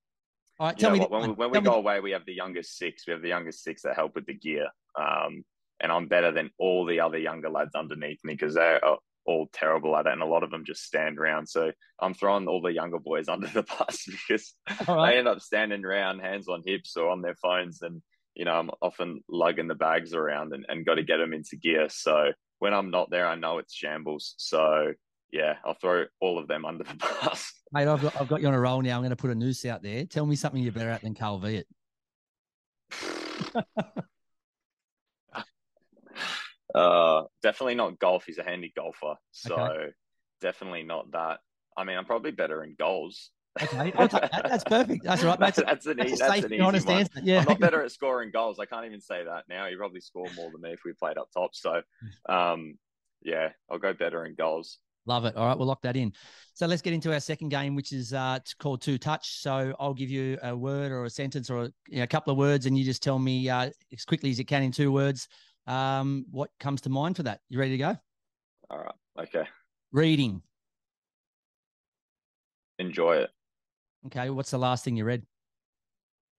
right, tell me when we go away, we have the youngest six. We have the youngest six that help with the gear. And I'm better than all the other younger lads underneath me because they're all terrible at it, and a lot of them just stand around. So I'm throwing all the younger boys under the bus because they end up standing around, hands on hips or on their phones, and I'm often lugging the bags around and got to get them into gear. So when I'm not there, I know it's shambles. So yeah, I'll throw all of them under the bus. Mate, I've got you on a roll now. I'm going to put a noose out there. Tell me something you're better at than Carl Viet. Definitely not golf. He's a handy golfer. So definitely not that. I mean, I'm probably better in goals. Okay, I'll take that. That's perfect. That's right. That's an easy honest one. answer. Yeah. I'm not better at scoring goals. I can't even say that now. He probably scored more than me if we played up top. So, yeah, I'll go better in goals. Love it. All right, we'll lock that in. So let's get into our second game, which is called Two Touch. So I'll give you a word or a sentence or a couple of words, and you just tell me as quickly as you can in 2 words what comes to mind for that. You ready to go? All right. Okay. Reading. Enjoy it. Okay. What's the last thing you read?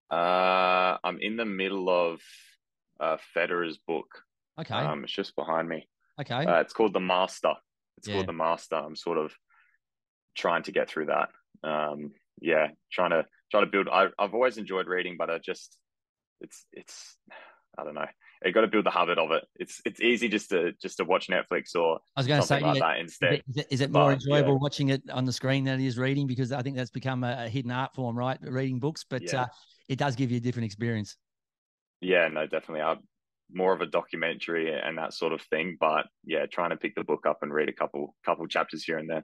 I'm in the middle of Federer's book. Okay. It's just behind me. Okay. It's called The Master. It's called The Master. I'm sort of trying to get through that. Trying to build. I've always enjoyed reading, but it's I don't know. You got to build the habit of it. It's easy just to watch Netflix or I was going to say like that instead. Is it more enjoyable watching it on the screen than it is reading? Because I think that's become a hidden art form, right? Reading books, but it does give you a different experience. Yeah, no, definitely. I'm more of a documentary and that sort of thing, but yeah, trying to pick the book up and read a couple chapters here and there.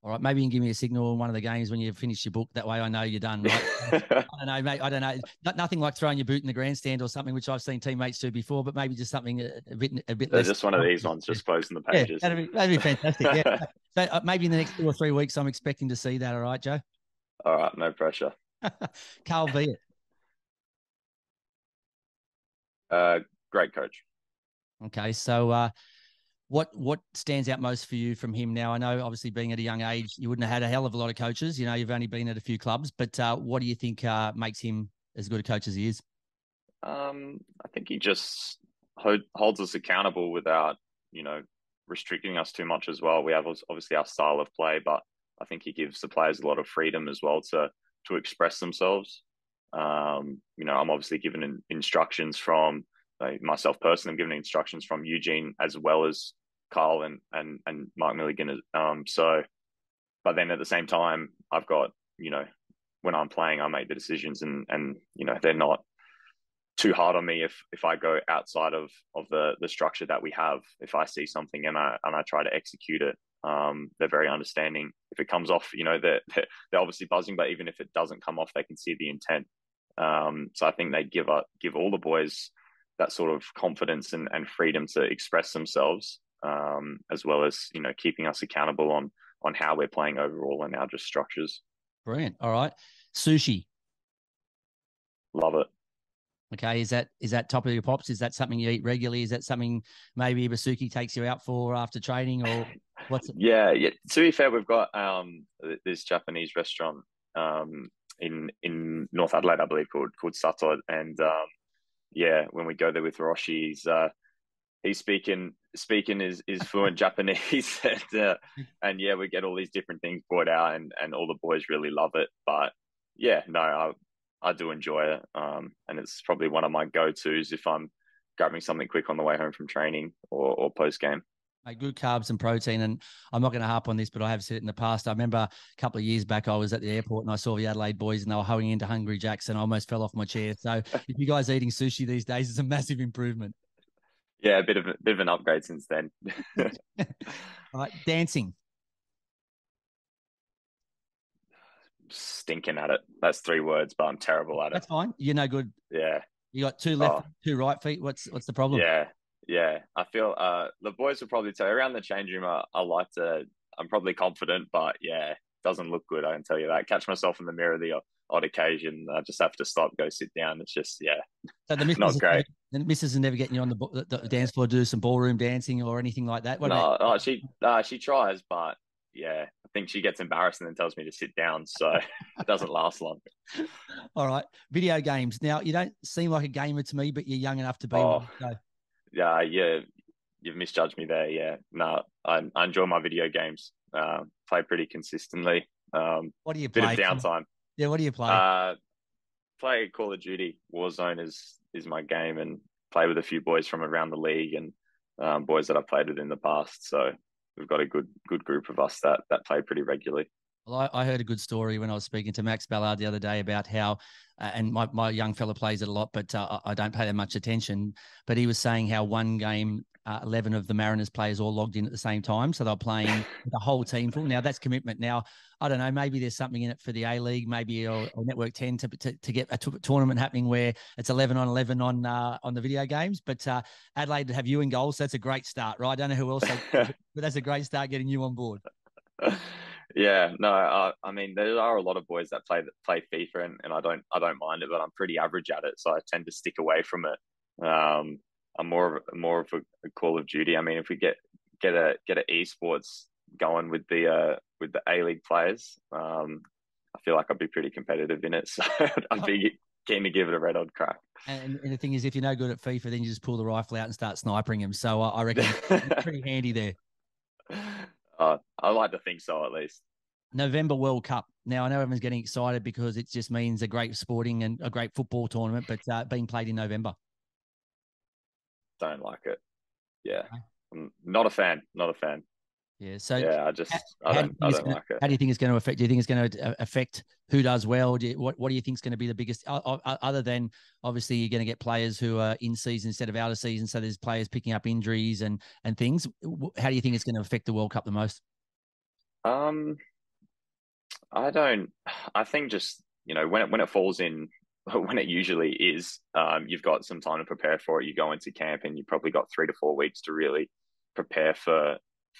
All right, maybe you can give me a signal in one of the games when you finish your book. That way I know you're done, right? I don't know, mate. I don't know. Nothing like throwing your boot in the grandstand or something, which I've seen teammates do before, but maybe just something a bit less. Just one of these ones, just closing the pages. Yeah, that'd be fantastic, yeah. So maybe in the next 2 or 3 weeks, I'm expecting to see that, all right, Joe? All right, no pressure. Carl Viet. Great coach. Okay, so what stands out most for you from him now? I know, obviously, being at a young age, you wouldn't have had a hell of a lot of coaches. You've only been at a few clubs, but what do you think makes him as good a coach as he is? I think he just holds us accountable without, restricting us too much as well. We have obviously our style of play, but I think he gives the players a lot of freedom as well to express themselves. I'm obviously given instructions from myself personally. I'm given instructions from Eugene as well as Carl and Mark Milligan. But then at the same time, I've got, when I'm playing, I make the decisions and they're not too hard on me if I go outside of the structure that we have. If I see something and I try to execute it, they're very understanding. If it comes off, they're obviously buzzing, but even if it doesn't come off, they can see the intent. So I think they give all the boys that sort of confidence and freedom to express themselves, as well as, keeping us accountable on how we're playing overall and our just structures. Brilliant. All right. Sushi. Love it. Okay, is that top of your pops? Is that something you eat regularly? Is that something maybe Basuki takes you out for after training, or what's it? Yeah. To be fair, we've got this Japanese restaurant in North Adelaide, I believe, called Sato, and yeah, when we go there with Roshi, he's speaking is fluent Japanese, and yeah, we get all these different things brought out, and all the boys really love it. But yeah, no, I do enjoy it, and it's probably one of my go-tos if I'm grabbing something quick on the way home from training or post game. Mate, good carbs and protein. And I'm not going to harp on this, but I have said it in the past. I remember a couple of years back, I was at the airport and I saw the Adelaide boys and they were hoeing into Hungry Jacks and I almost fell off my chair. So if you guys are eating sushi these days, it's a massive improvement. Yeah, a bit of an upgrade since then. All right, dancing. Stinking at it. That's 3 words, but I'm terrible at it. That's fine. You're no good. Yeah. You got 2 left, 2 right feet. What's the problem? Yeah. I feel the boys will probably tell you around the change room. I'm probably confident, but yeah, it doesn't look good. I can tell you that. Catch myself in the mirror the odd occasion. I just have to stop, go sit down. It's just So not great. The missus is never getting you on the dance floor to do some ballroom dancing or anything like that. She tries, but yeah, I think she gets embarrassed and then tells me to sit down. So it doesn't last long. All right, video games. Now you don't seem like a gamer to me, but you're young enough to be one. So. Yeah, you've misjudged me there. Yeah, no, I enjoy my video games. Play pretty consistently. What do you play? Bit of downtime. Yeah, what do you play? Play Call of Duty. Warzone is my game, and play with a few boys from around the league and boys that I've played with in the past. So we've got a good group of us that play pretty regularly. Well, I heard a good story when I was speaking to Max Ballard the other day about how, and my young fella plays it a lot, but I don't pay that much attention. But he was saying how one game, 11 of the Mariners players all logged in at the same time. So they're playing the whole team full. Now, that's commitment. Now, I don't know, maybe there's something in it for the A-League, maybe or Network 10 to get a tournament happening where it's 11 on 11 on the video games. But Adelaide have you in goals. So that's a great start, right? I don't know who else, but that's a great start getting you on board. Yeah, no, I mean there are a lot of boys that play FIFA, and I don't mind it, but I'm pretty average at it, so I tend to stick away from it. I'm more of a Call of Duty. I mean, if we get a esports going with the A-League players, I feel like I'd be pretty competitive in it, so I'd be keen to give it a red hot crack. And the thing is, if you're no good at FIFA, then you just pull the rifle out and start sniping him. So I reckon it's pretty handy there. I like to think so, at least. November World Cup. Now, I know everyone's getting excited because it just means a great sporting and a great football tournament, but being played in November. Don't like it. Yeah. I'm not a fan. Yeah. So yeah, I don't like it. How do you think it's going to affect? Do you think it's going to affect who does well? What do you think is going to be the biggest, other than obviously you're going to get players who are in season instead of out of season. So there's players picking up injuries and things. How do you think it's going to affect the World Cup the most? I think just, when it falls in, when it usually is, you've got some time to prepare for it. You go into camp and you probably got 3 to 4 weeks to really prepare for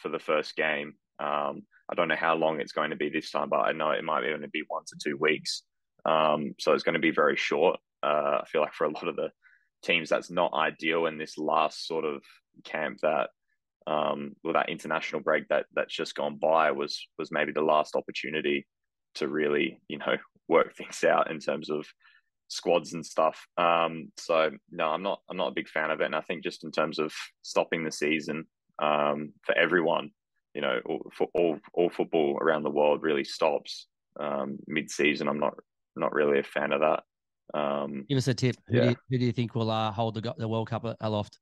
the first game. I don't know how long it's going to be this time, but I know it might only be 1 to 2 weeks. So it's going to be very short. I feel like for a lot of the teams, that's not ideal in this last sort of camp that international break that's just gone by was maybe the last opportunity to really, work things out in terms of squads and stuff. So no, I'm not a big fan of it. And I think just in terms of stopping the season, for everyone, for all football around the world really stops mid-season. I'm not really a fan of that. Give us a tip. Who do you think will hold the World Cup aloft?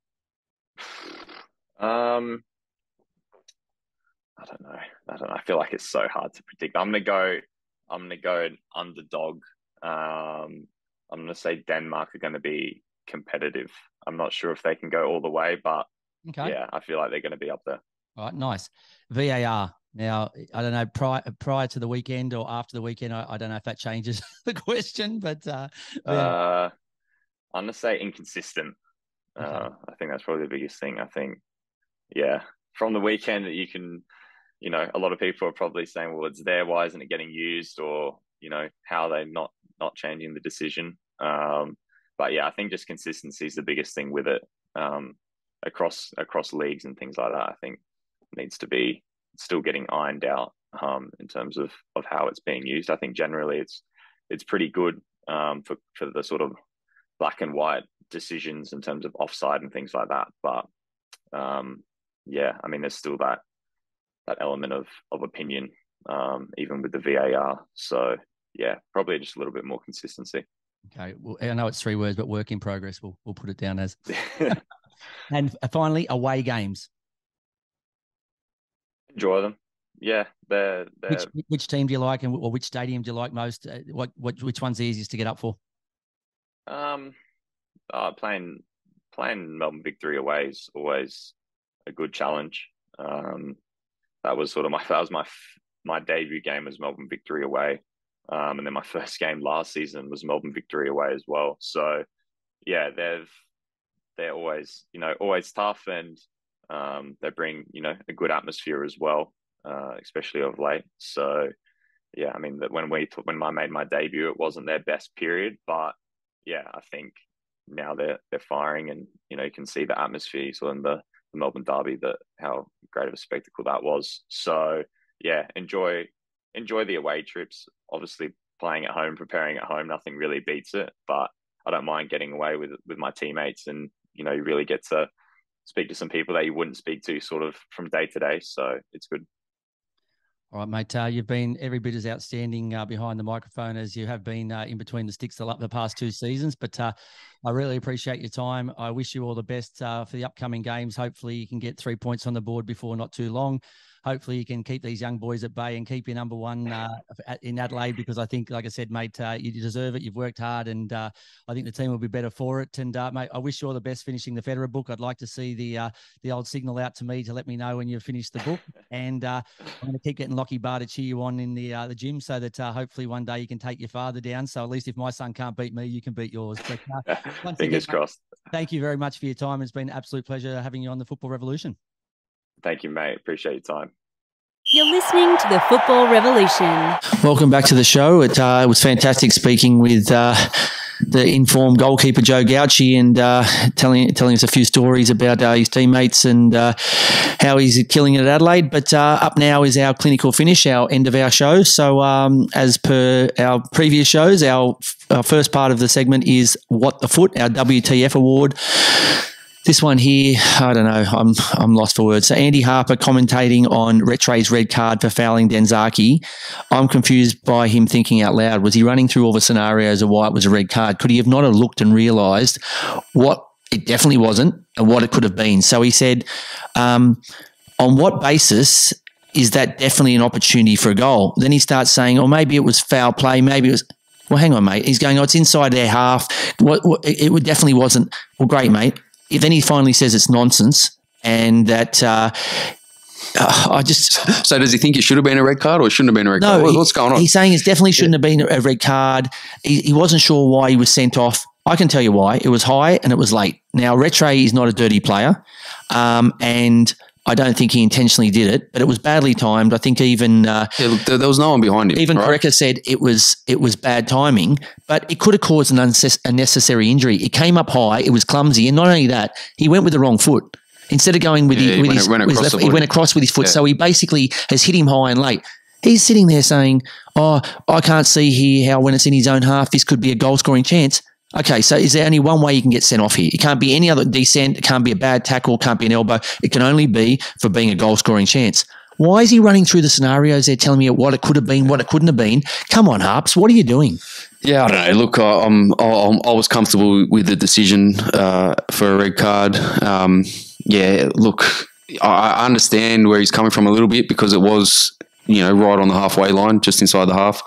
I don't know. I feel like it's so hard to predict. I'm gonna go an underdog. I'm gonna say Denmark are going to be competitive. I'm not sure if they can go all the way, but yeah, I feel like they're going to be up there. All right, nice. VAR. Now, I don't know, prior to the weekend or after the weekend, I don't know if that changes the question, but I'm gonna say inconsistent. I think that's probably the biggest thing. I think, yeah, from the weekend that you can, a lot of people are probably saying, well, it's there, why isn't it getting used? Or, how are they not changing the decision? But yeah, I think just consistency is the biggest thing with it. Across leagues and things like that, I think needs to be still getting ironed out in terms of how it's being used. I think generally it's pretty good for the sort of black and white decisions in terms of offside and things like that. But yeah, I mean, there's still that element of opinion, even with the VAR. So yeah, probably just a little bit more consistency. Okay, well, I know it's 3 words, but work in progress. We'll put it down as. And finally, away games. Enjoy them. Yeah, they're which team do you like, or which stadium do you like most? Which one's the easiest to get up for? Playing Melbourne Victory away is always a good challenge. That was sort of my debut game was Melbourne Victory away, and then my first game last season was Melbourne Victory away as well. So yeah, they're always always tough, and they bring a good atmosphere as well, especially of late. So yeah, I mean that when I made my debut, it wasn't their best period, but yeah, I think now they're firing, and you can see the atmosphere. So in the Melbourne Derby, how great of a spectacle that was. So yeah, enjoy the away trips. Obviously, playing at home, preparing at home, nothing really beats it. But I don't mind getting away with my teammates, and you really get to speak to some people that you wouldn't speak to sort of from day to day. So it's good. All right, mate. You've been every bit as outstanding behind the microphone as you have been in between the sticks the past 2 seasons. But I really appreciate your time. I wish you all the best for the upcoming games. Hopefully you can get 3 points on the board before not too long. Hopefully you can keep these young boys at bay and keep your number one in Adelaide, because I think, like I said, mate, you deserve it. You've worked hard, and I think the team will be better for it. And mate, I wish you all the best finishing the Federer book. I'd like to see the old signal out to me to let me know when you've finished the book. And I'm going to keep getting Lockie Barr to cheer you on in the gym, so that hopefully one day you can take your father down. So at least if my son can't beat me, you can beat yours. But fingers crossed. Thank you very much for your time. It's been an absolute pleasure having you on the Football Revolution. Thank you, mate. Appreciate your time. You're listening to the Football Revolution. Welcome back to the show. It was fantastic speaking with the informed goalkeeper Joe Gauci, and telling us a few stories about his teammates and how he's killing it at Adelaide. But up now is our clinical finish, our end of our show. So as per our previous shows, our first part of the segment is What the Foot, our WTF award. This one here, I don't know, I'm lost for words. So Andy Harper commentating on Retre's red card for fouling Denzaki. I'm confused by him thinking out loud. Was he running through all the scenarios of why it was a red card? Could he have not have looked and realised what it definitely wasn't and what it could have been? So he said, on what basis is that definitely an opportunity for a goal? Then he starts saying, oh, maybe it was foul play, maybe it was... Well, hang on, mate. He's going, oh, it's inside their half. It definitely wasn't. Well, great, mate. Then he finally says it's nonsense, and that I just... So does he think it should have been a red card, or it shouldn't have been a red card? What's going on? He's saying it definitely shouldn't have been a red card. He wasn't sure why he was sent off. I can tell you why. It was high and it was late. Now, Retre is not a dirty player, and I don't think he intentionally did it, but it was badly timed. I think even there was no one behind him. Even right? Correca said it was bad timing, but it could have caused an unnecessary injury. It came up high, it was clumsy, and not only that, he went with the wrong foot. Instead of going with his left, he went across with his foot. Yeah. So he basically has hit him high and late. He's sitting there saying, "Oh, I can't see here how when it's in his own half, this could be a goal scoring chance." Okay, so is there only one way you can get sent off here? It can't be any other descent. It can't be a bad tackle. It can't be an elbow. It can only be for being a goal-scoring chance. Why is he running through the scenarios there telling me what it could have been, what it couldn't have been? Come on, Harps. What are you doing? Yeah, I don't know. Look, I was comfortable with the decision for a red card. Yeah, look, I understand where he's coming from a little bit, because it was, right on the halfway line, just inside the half.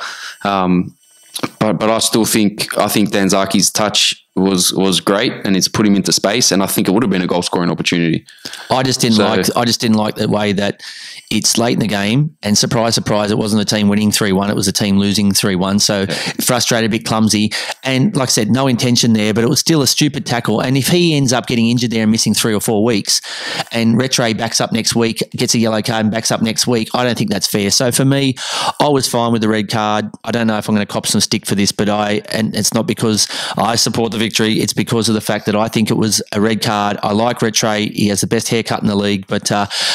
But I still think Danzaki's touch was great, and it's put him into space. And I think it would have been a goal scoring opportunity. I just didn't like the way that it's late in the game, and surprise, surprise, it wasn't a team winning 3-1. It was a team losing 3-1. So frustrated, a bit clumsy. And like I said, no intention there, but it was still a stupid tackle. And if he ends up getting injured there and missing 3 or 4 weeks, and Rattray backs up next week, gets a yellow card and backs up next week, I don't think that's fair. So for me, I was fine with the red card. I don't know if I'm going to cop some stick for this, but and it's not because I support the victory. It's because of the fact that I think it was a red card. I like Rattray. He has the best haircut in the league, but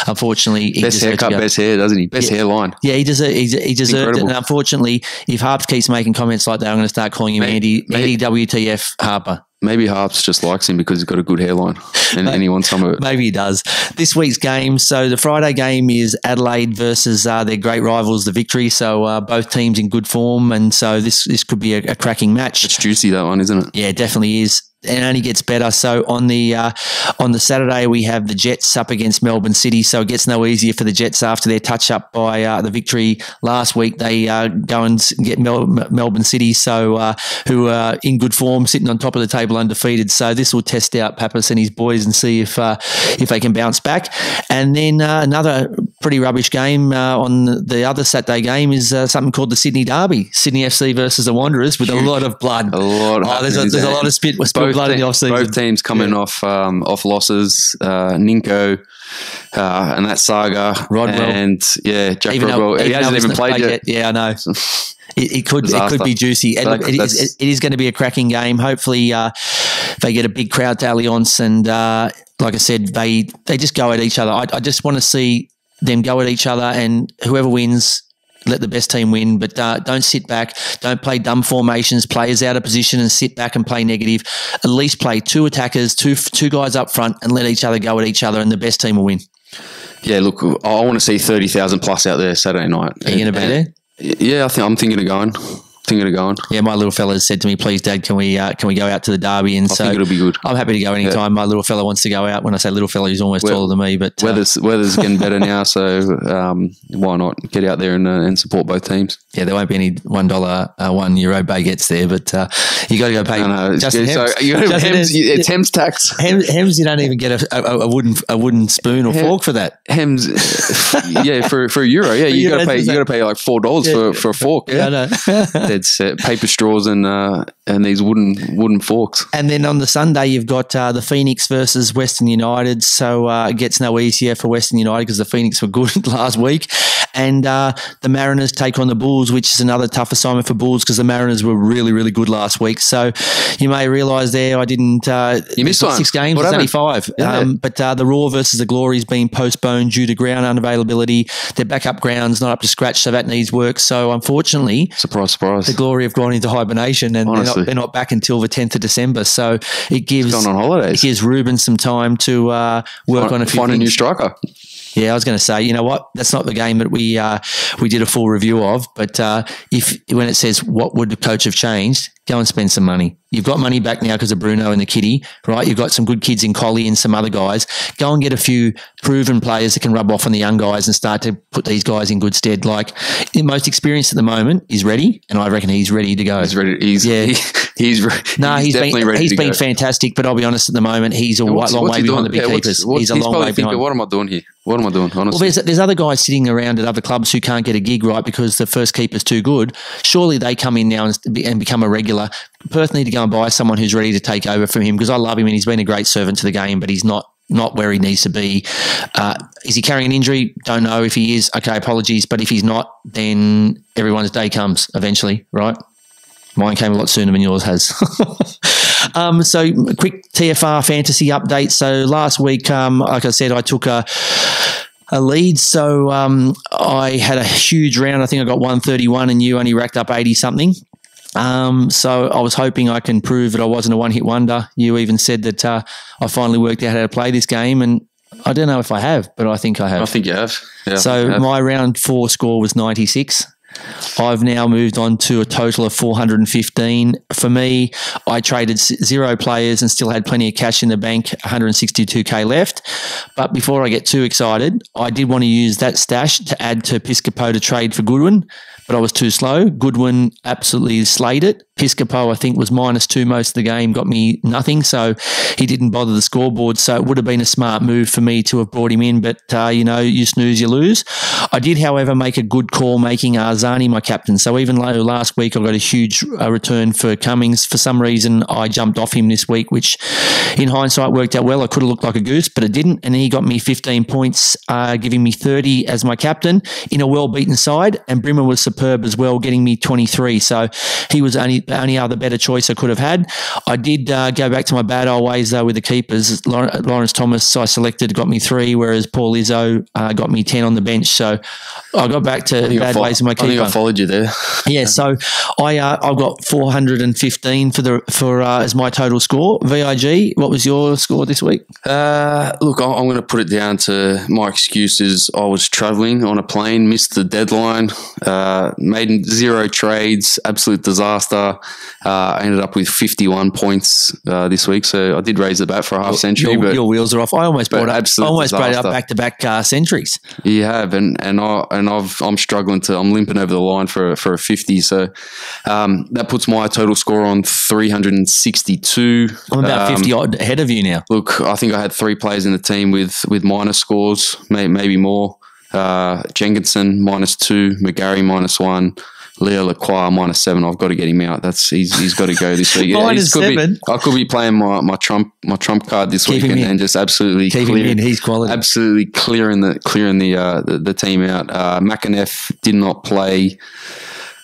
unfortunately, he best haircut, best hair, doesn't he? Best hairline. Yeah, he deserved it. And unfortunately, if Harps keeps making comments like that, I'm going to start calling him Andy WTF Harper. Maybe Harps just likes him because he's got a good hairline and he wants some of it. Maybe he does. This week's game, so the Friday game is Adelaide versus their great rivals, the Victory. So both teams in good form, and so this could be a cracking match. It's juicy, that one, isn't it? Yeah, it definitely is. It only gets better. So on the Saturday, we have the Jets up against Melbourne City. So it gets no easier for the Jets after their touch up by the Victory last week. They go and get Melbourne City, so who are in good form, sitting on top of the table undefeated. So this will test out Pappas and his boys and see if they can bounce back. And then another pretty rubbish game on the other Saturday game is something called the Sydney Derby, Sydney FC versus the Wanderers, with a lot of blood. There's a lot of spit. Blood in the off-season. Both teams coming off losses. Ninko and that saga. Rodwell. And Jack Rodwell. He hasn't even played yet. Yeah, I know. It could be juicy. And look, it is going to be a cracking game. Hopefully they get a big crowd to Allianz, and like I said, they just go at each other. I just want to see them go at each other, and whoever wins, let the best team win, but don't sit back. Don't play dumb formations, players out of position and sit back and play negative. At least play 2 attackers, two guys up front, and let each other go at each other, and the best team will win. Yeah, look, I want to see 30,000 plus out there Saturday night. Are you going to be there? Yeah, I'm thinking of going. Yeah, my little fella said to me, "Please, Dad, can we go out to the Derby?" And I think it'll be good. I'm happy to go anytime. Yeah. My little fella wants to go out. When I say little fella, he's almost taller than me. But weather's getting better now, so why not get out there and support both teams? Yeah, there won't be any $1, €1 baguettes there, but you got to go pay. No, Justin Hems. So you got Hems. It's Hems tax. Hems, you don't even get a wooden spoon or fork for that. Hems, for €1. Yeah, you got to pay like $4 for a fork. Yeah, I know. It's paper straws and these wooden forks. And then on the Sunday, you've got the Phoenix versus Western United. So it gets no easier for Western United because the Phoenix were good last week. And the Mariners take on the Bulls, which is another tough assignment for Bulls because the Mariners were really, really good last week. So you may realise there I didn't... you missed one. 6 games, it's only 5. Yeah. But the Raw versus the Glory's been postponed due to ground unavailability. Their backup ground's not up to scratch, so that needs work. So unfortunately... Surprise. The Glory have gone into hibernation, and they're not back until the 10th of December. So it gives on holidays. It gives Ruben some time to work on a few things. Find a new striker. Yeah, I was going to say, you know what? That's not the game that we did a full review of. But when it says what would the coach have changed, go and spend some money. You've got money back now because of Bruno and the kitty, right? You've got some good kids in Collie and some other guys. Go and get a few proven players that can rub off on the young guys and start to put these guys in good stead. Like the most experienced at the moment is ready, and I reckon he's ready to go. He's ready. He's definitely ready. He's been fantastic, but I'll be honest, at the moment he's a long way behind the big keepers. He's a long way behind. What am I doing here? What am I doing? Honestly, well, there's other guys sitting around at other clubs who can't get a gig, right, because the first keeper's too good. Surely they come in now and become a regular. Perth need to go and buy someone who's ready to take over from him because I love him and he's been a great servant to the game, but he's not where he needs to be. Is he carrying an injury? Don't know. If he is, okay, apologies. But if he's not, then everyone's day comes eventually, right? Mine came a lot sooner than yours has. So quick TFR fantasy update. So last week, like I said, I took a lead. So I had a huge round. I think I got 131 and you only racked up 80 something. So I was hoping I can prove that I wasn't a one-hit wonder. You even said that I finally worked out how to play this game, and I don't know if I have, but I think I have. I think you have. Yeah, so my round 4 score was 96. I've now moved on to a total of 415. For me, I traded 0 players and still had plenty of cash in the bank, 162k left. But before I get too excited, I did want to use that stash to add to Piscopo to trade for Goodwin. but I was too slow. Goodwin absolutely slayed it. Piscopo, I think, was -2 most of the game, got me nothing, so he didn't bother the scoreboard. So it would have been a smart move for me to have brought him in, but, you snooze, you lose. I did, however, make a good call making Arzani my captain. So even though last week I got a huge return for Cummings, for some reason I jumped off him this week, which in hindsight worked out well. I could have looked like a goose, but it didn't, and he got me 15 points, giving me 30 as my captain in a well-beaten side, and Brimmer was superb as well, getting me 23. So he was the only other better choice I could have had. I did go back to my bad old ways, though, with the keepers. Lawrence Thomas I selected, got me 3, whereas Paul Izzo got me 10 on the bench. So I got back to bad ways with my keeper. I think I followed you there. Yeah, so I got 415 for as my total score. VIG, what was your score this week? Look, I'm going to put it down to my excuses. I was travelling on a plane, missed the deadline, made 0 trades, absolute disaster. I ended up with 51 points this week, so I did raise the bat for a half century. Your wheels are off. I almost brought it up back-to-back centuries. You have, and I'm struggling to. I'm limping over the line for a 50. So that puts my total score on 362. I'm about 50 odd ahead of you now. Look, I think I had 3 players in the team with minus scores, maybe more. Jenkinson -2, McGarry -1. Leo Lacroix -7. I've got to get him out. He's got to go this week. -7. I could be playing my trump card this week and just absolutely keep him in. He's quality. Absolutely clearing the team out. McInnes did not play.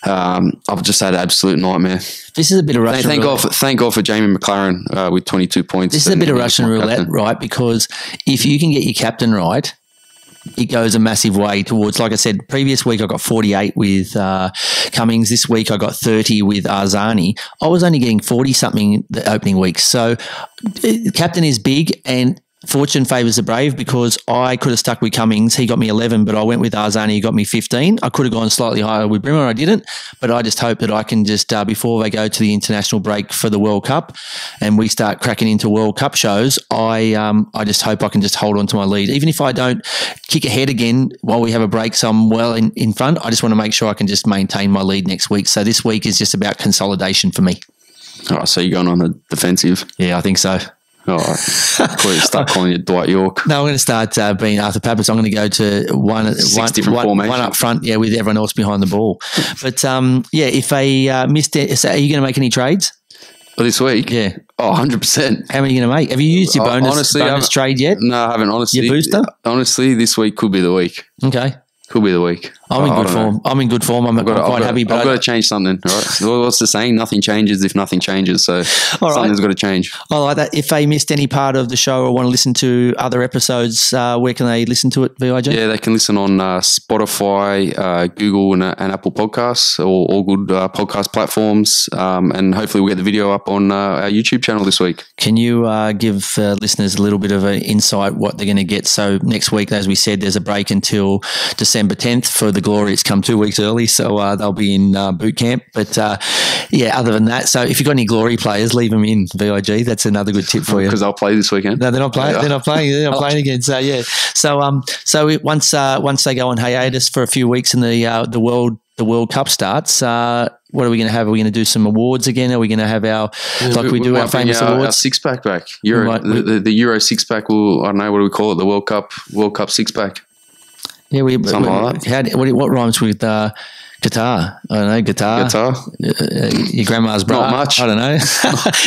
I've just had an absolute nightmare. This is a bit of Russian roulette. Thank God for Jamie McLaren with 22 points. This is a bit of Russian roulette, right? Because if you can get your captain right, it goes a massive way towards, like I said, previous week I got 48 with Cummings. This week I got 30 with Arzani. I was only getting 40-something the opening week. So captain is big, and fortune favours the brave, because I could have stuck with Cummings. He got me 11, but I went with Arzani. He got me 15. I could have gone slightly higher with Brimmer. I didn't, but I just hope that I can just, before they go to the international break for the World Cup and we start cracking into World Cup shows, I just hope I can just hold on to my lead. Even if I don't kick ahead again while we have a break, so I'm well in front, I just want to make sure I can just maintain my lead next week. So this week is just about consolidation for me. All right, so you're going on the defensive? Yeah, I think so. All right. Start calling you Dwight York. No, I'm going to start being Arthur Pappas. I'm going to go to one up front, with everyone else behind the ball. But if they missed it, so are you going to make any trades? This week? Yeah. Oh, 100%. How many are you going to make? Have you used your bonus trade yet? No, I haven't. Honestly, your booster? Honestly, this week could be the week. Okay. Could be the week. I'm in good form. I'm in good form. I'm quite happy. But I've got to change something, right? What's the saying? Nothing changes if nothing changes. So something's got to change. I like that. If they missed any part of the show or want to listen to other episodes, where can they listen to it, VIG? Yeah, they can listen on Spotify, Google and Apple Podcasts, or all good podcast platforms. And hopefully we'll get the video up on our YouTube channel this week. Can you give listeners a little bit of an insight what they're going to get? So next week, as we said, there's a break until December 10th for the Glory. It's come 2 weeks early, so they'll be in boot camp. But other than that, so if you've got any Glory players, leave them in VIG. That's another good tip for you. Because they'll play this weekend. No, they're not playing. They're not playing. They're not playing again. So yeah. So once they go on hiatus for a few weeks and the World Cup starts, what are we going to have? Are we going to do some awards again? Are we going to have our our famous awards? Our 6-pack back. The Euro 6-pack. I don't know, what do we call it? The World Cup 6-pack. Yeah, what rhymes with guitar? I don't know, guitar. Your grandma's bra. Not much. I don't know.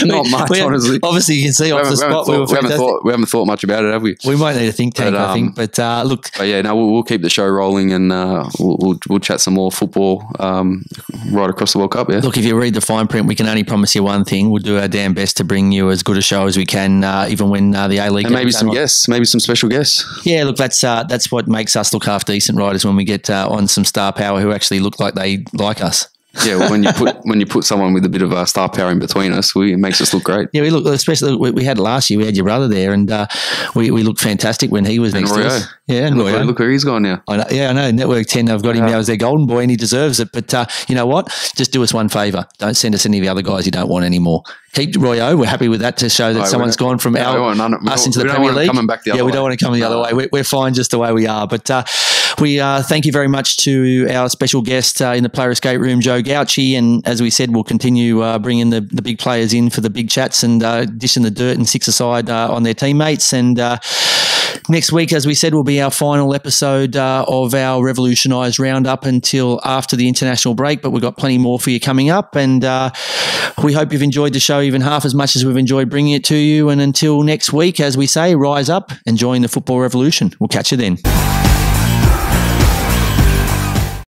Not much, honestly. Obviously, you can see off the spot. We haven't thought much about it, have we? We might need a think tank, I think. But look. But yeah, no, we'll keep the show rolling, and we'll chat some more football right across the World Cup. Yeah. Look, if you read the fine print, we can only promise you one thing: we'll do our damn best to bring you as good a show as we can, even when the A-League. And maybe some guests, maybe some special guests. Yeah, look, that's what makes us look half decent, right? Is when we get on some star power who actually look like they like us. Yeah, well, when you put someone with a bit of star power in between us, it makes us look great. Yeah, we look, especially we had last year. We had your brother there, and we looked fantastic when he was next to us. Yeah, and look where he's gone now. I know. Network 10, I've got him now as their golden boy, and he deserves it. But you know what? Just do us one favour. Don't send us any of the other guys you don't want anymore. Keep Royo. We're happy with that to show that someone's gone from us into the Premier League. Coming back the other way. We don't want to come the other way. We're fine just the way we are. But We thank you very much to our special guest in the player escape room, Joe Gauci. And as we said, we'll continue bringing the big players in for the big chats and dishing the dirt and six-a-side on their teammates. And next week, as we said, will be our final episode of our Revolutionised Roundup until after the international break. But we've got plenty more for you coming up. And we hope you've enjoyed the show even half as much as we've enjoyed bringing it to you. And until next week, as we say, rise up and join the football revolution. We'll catch you then.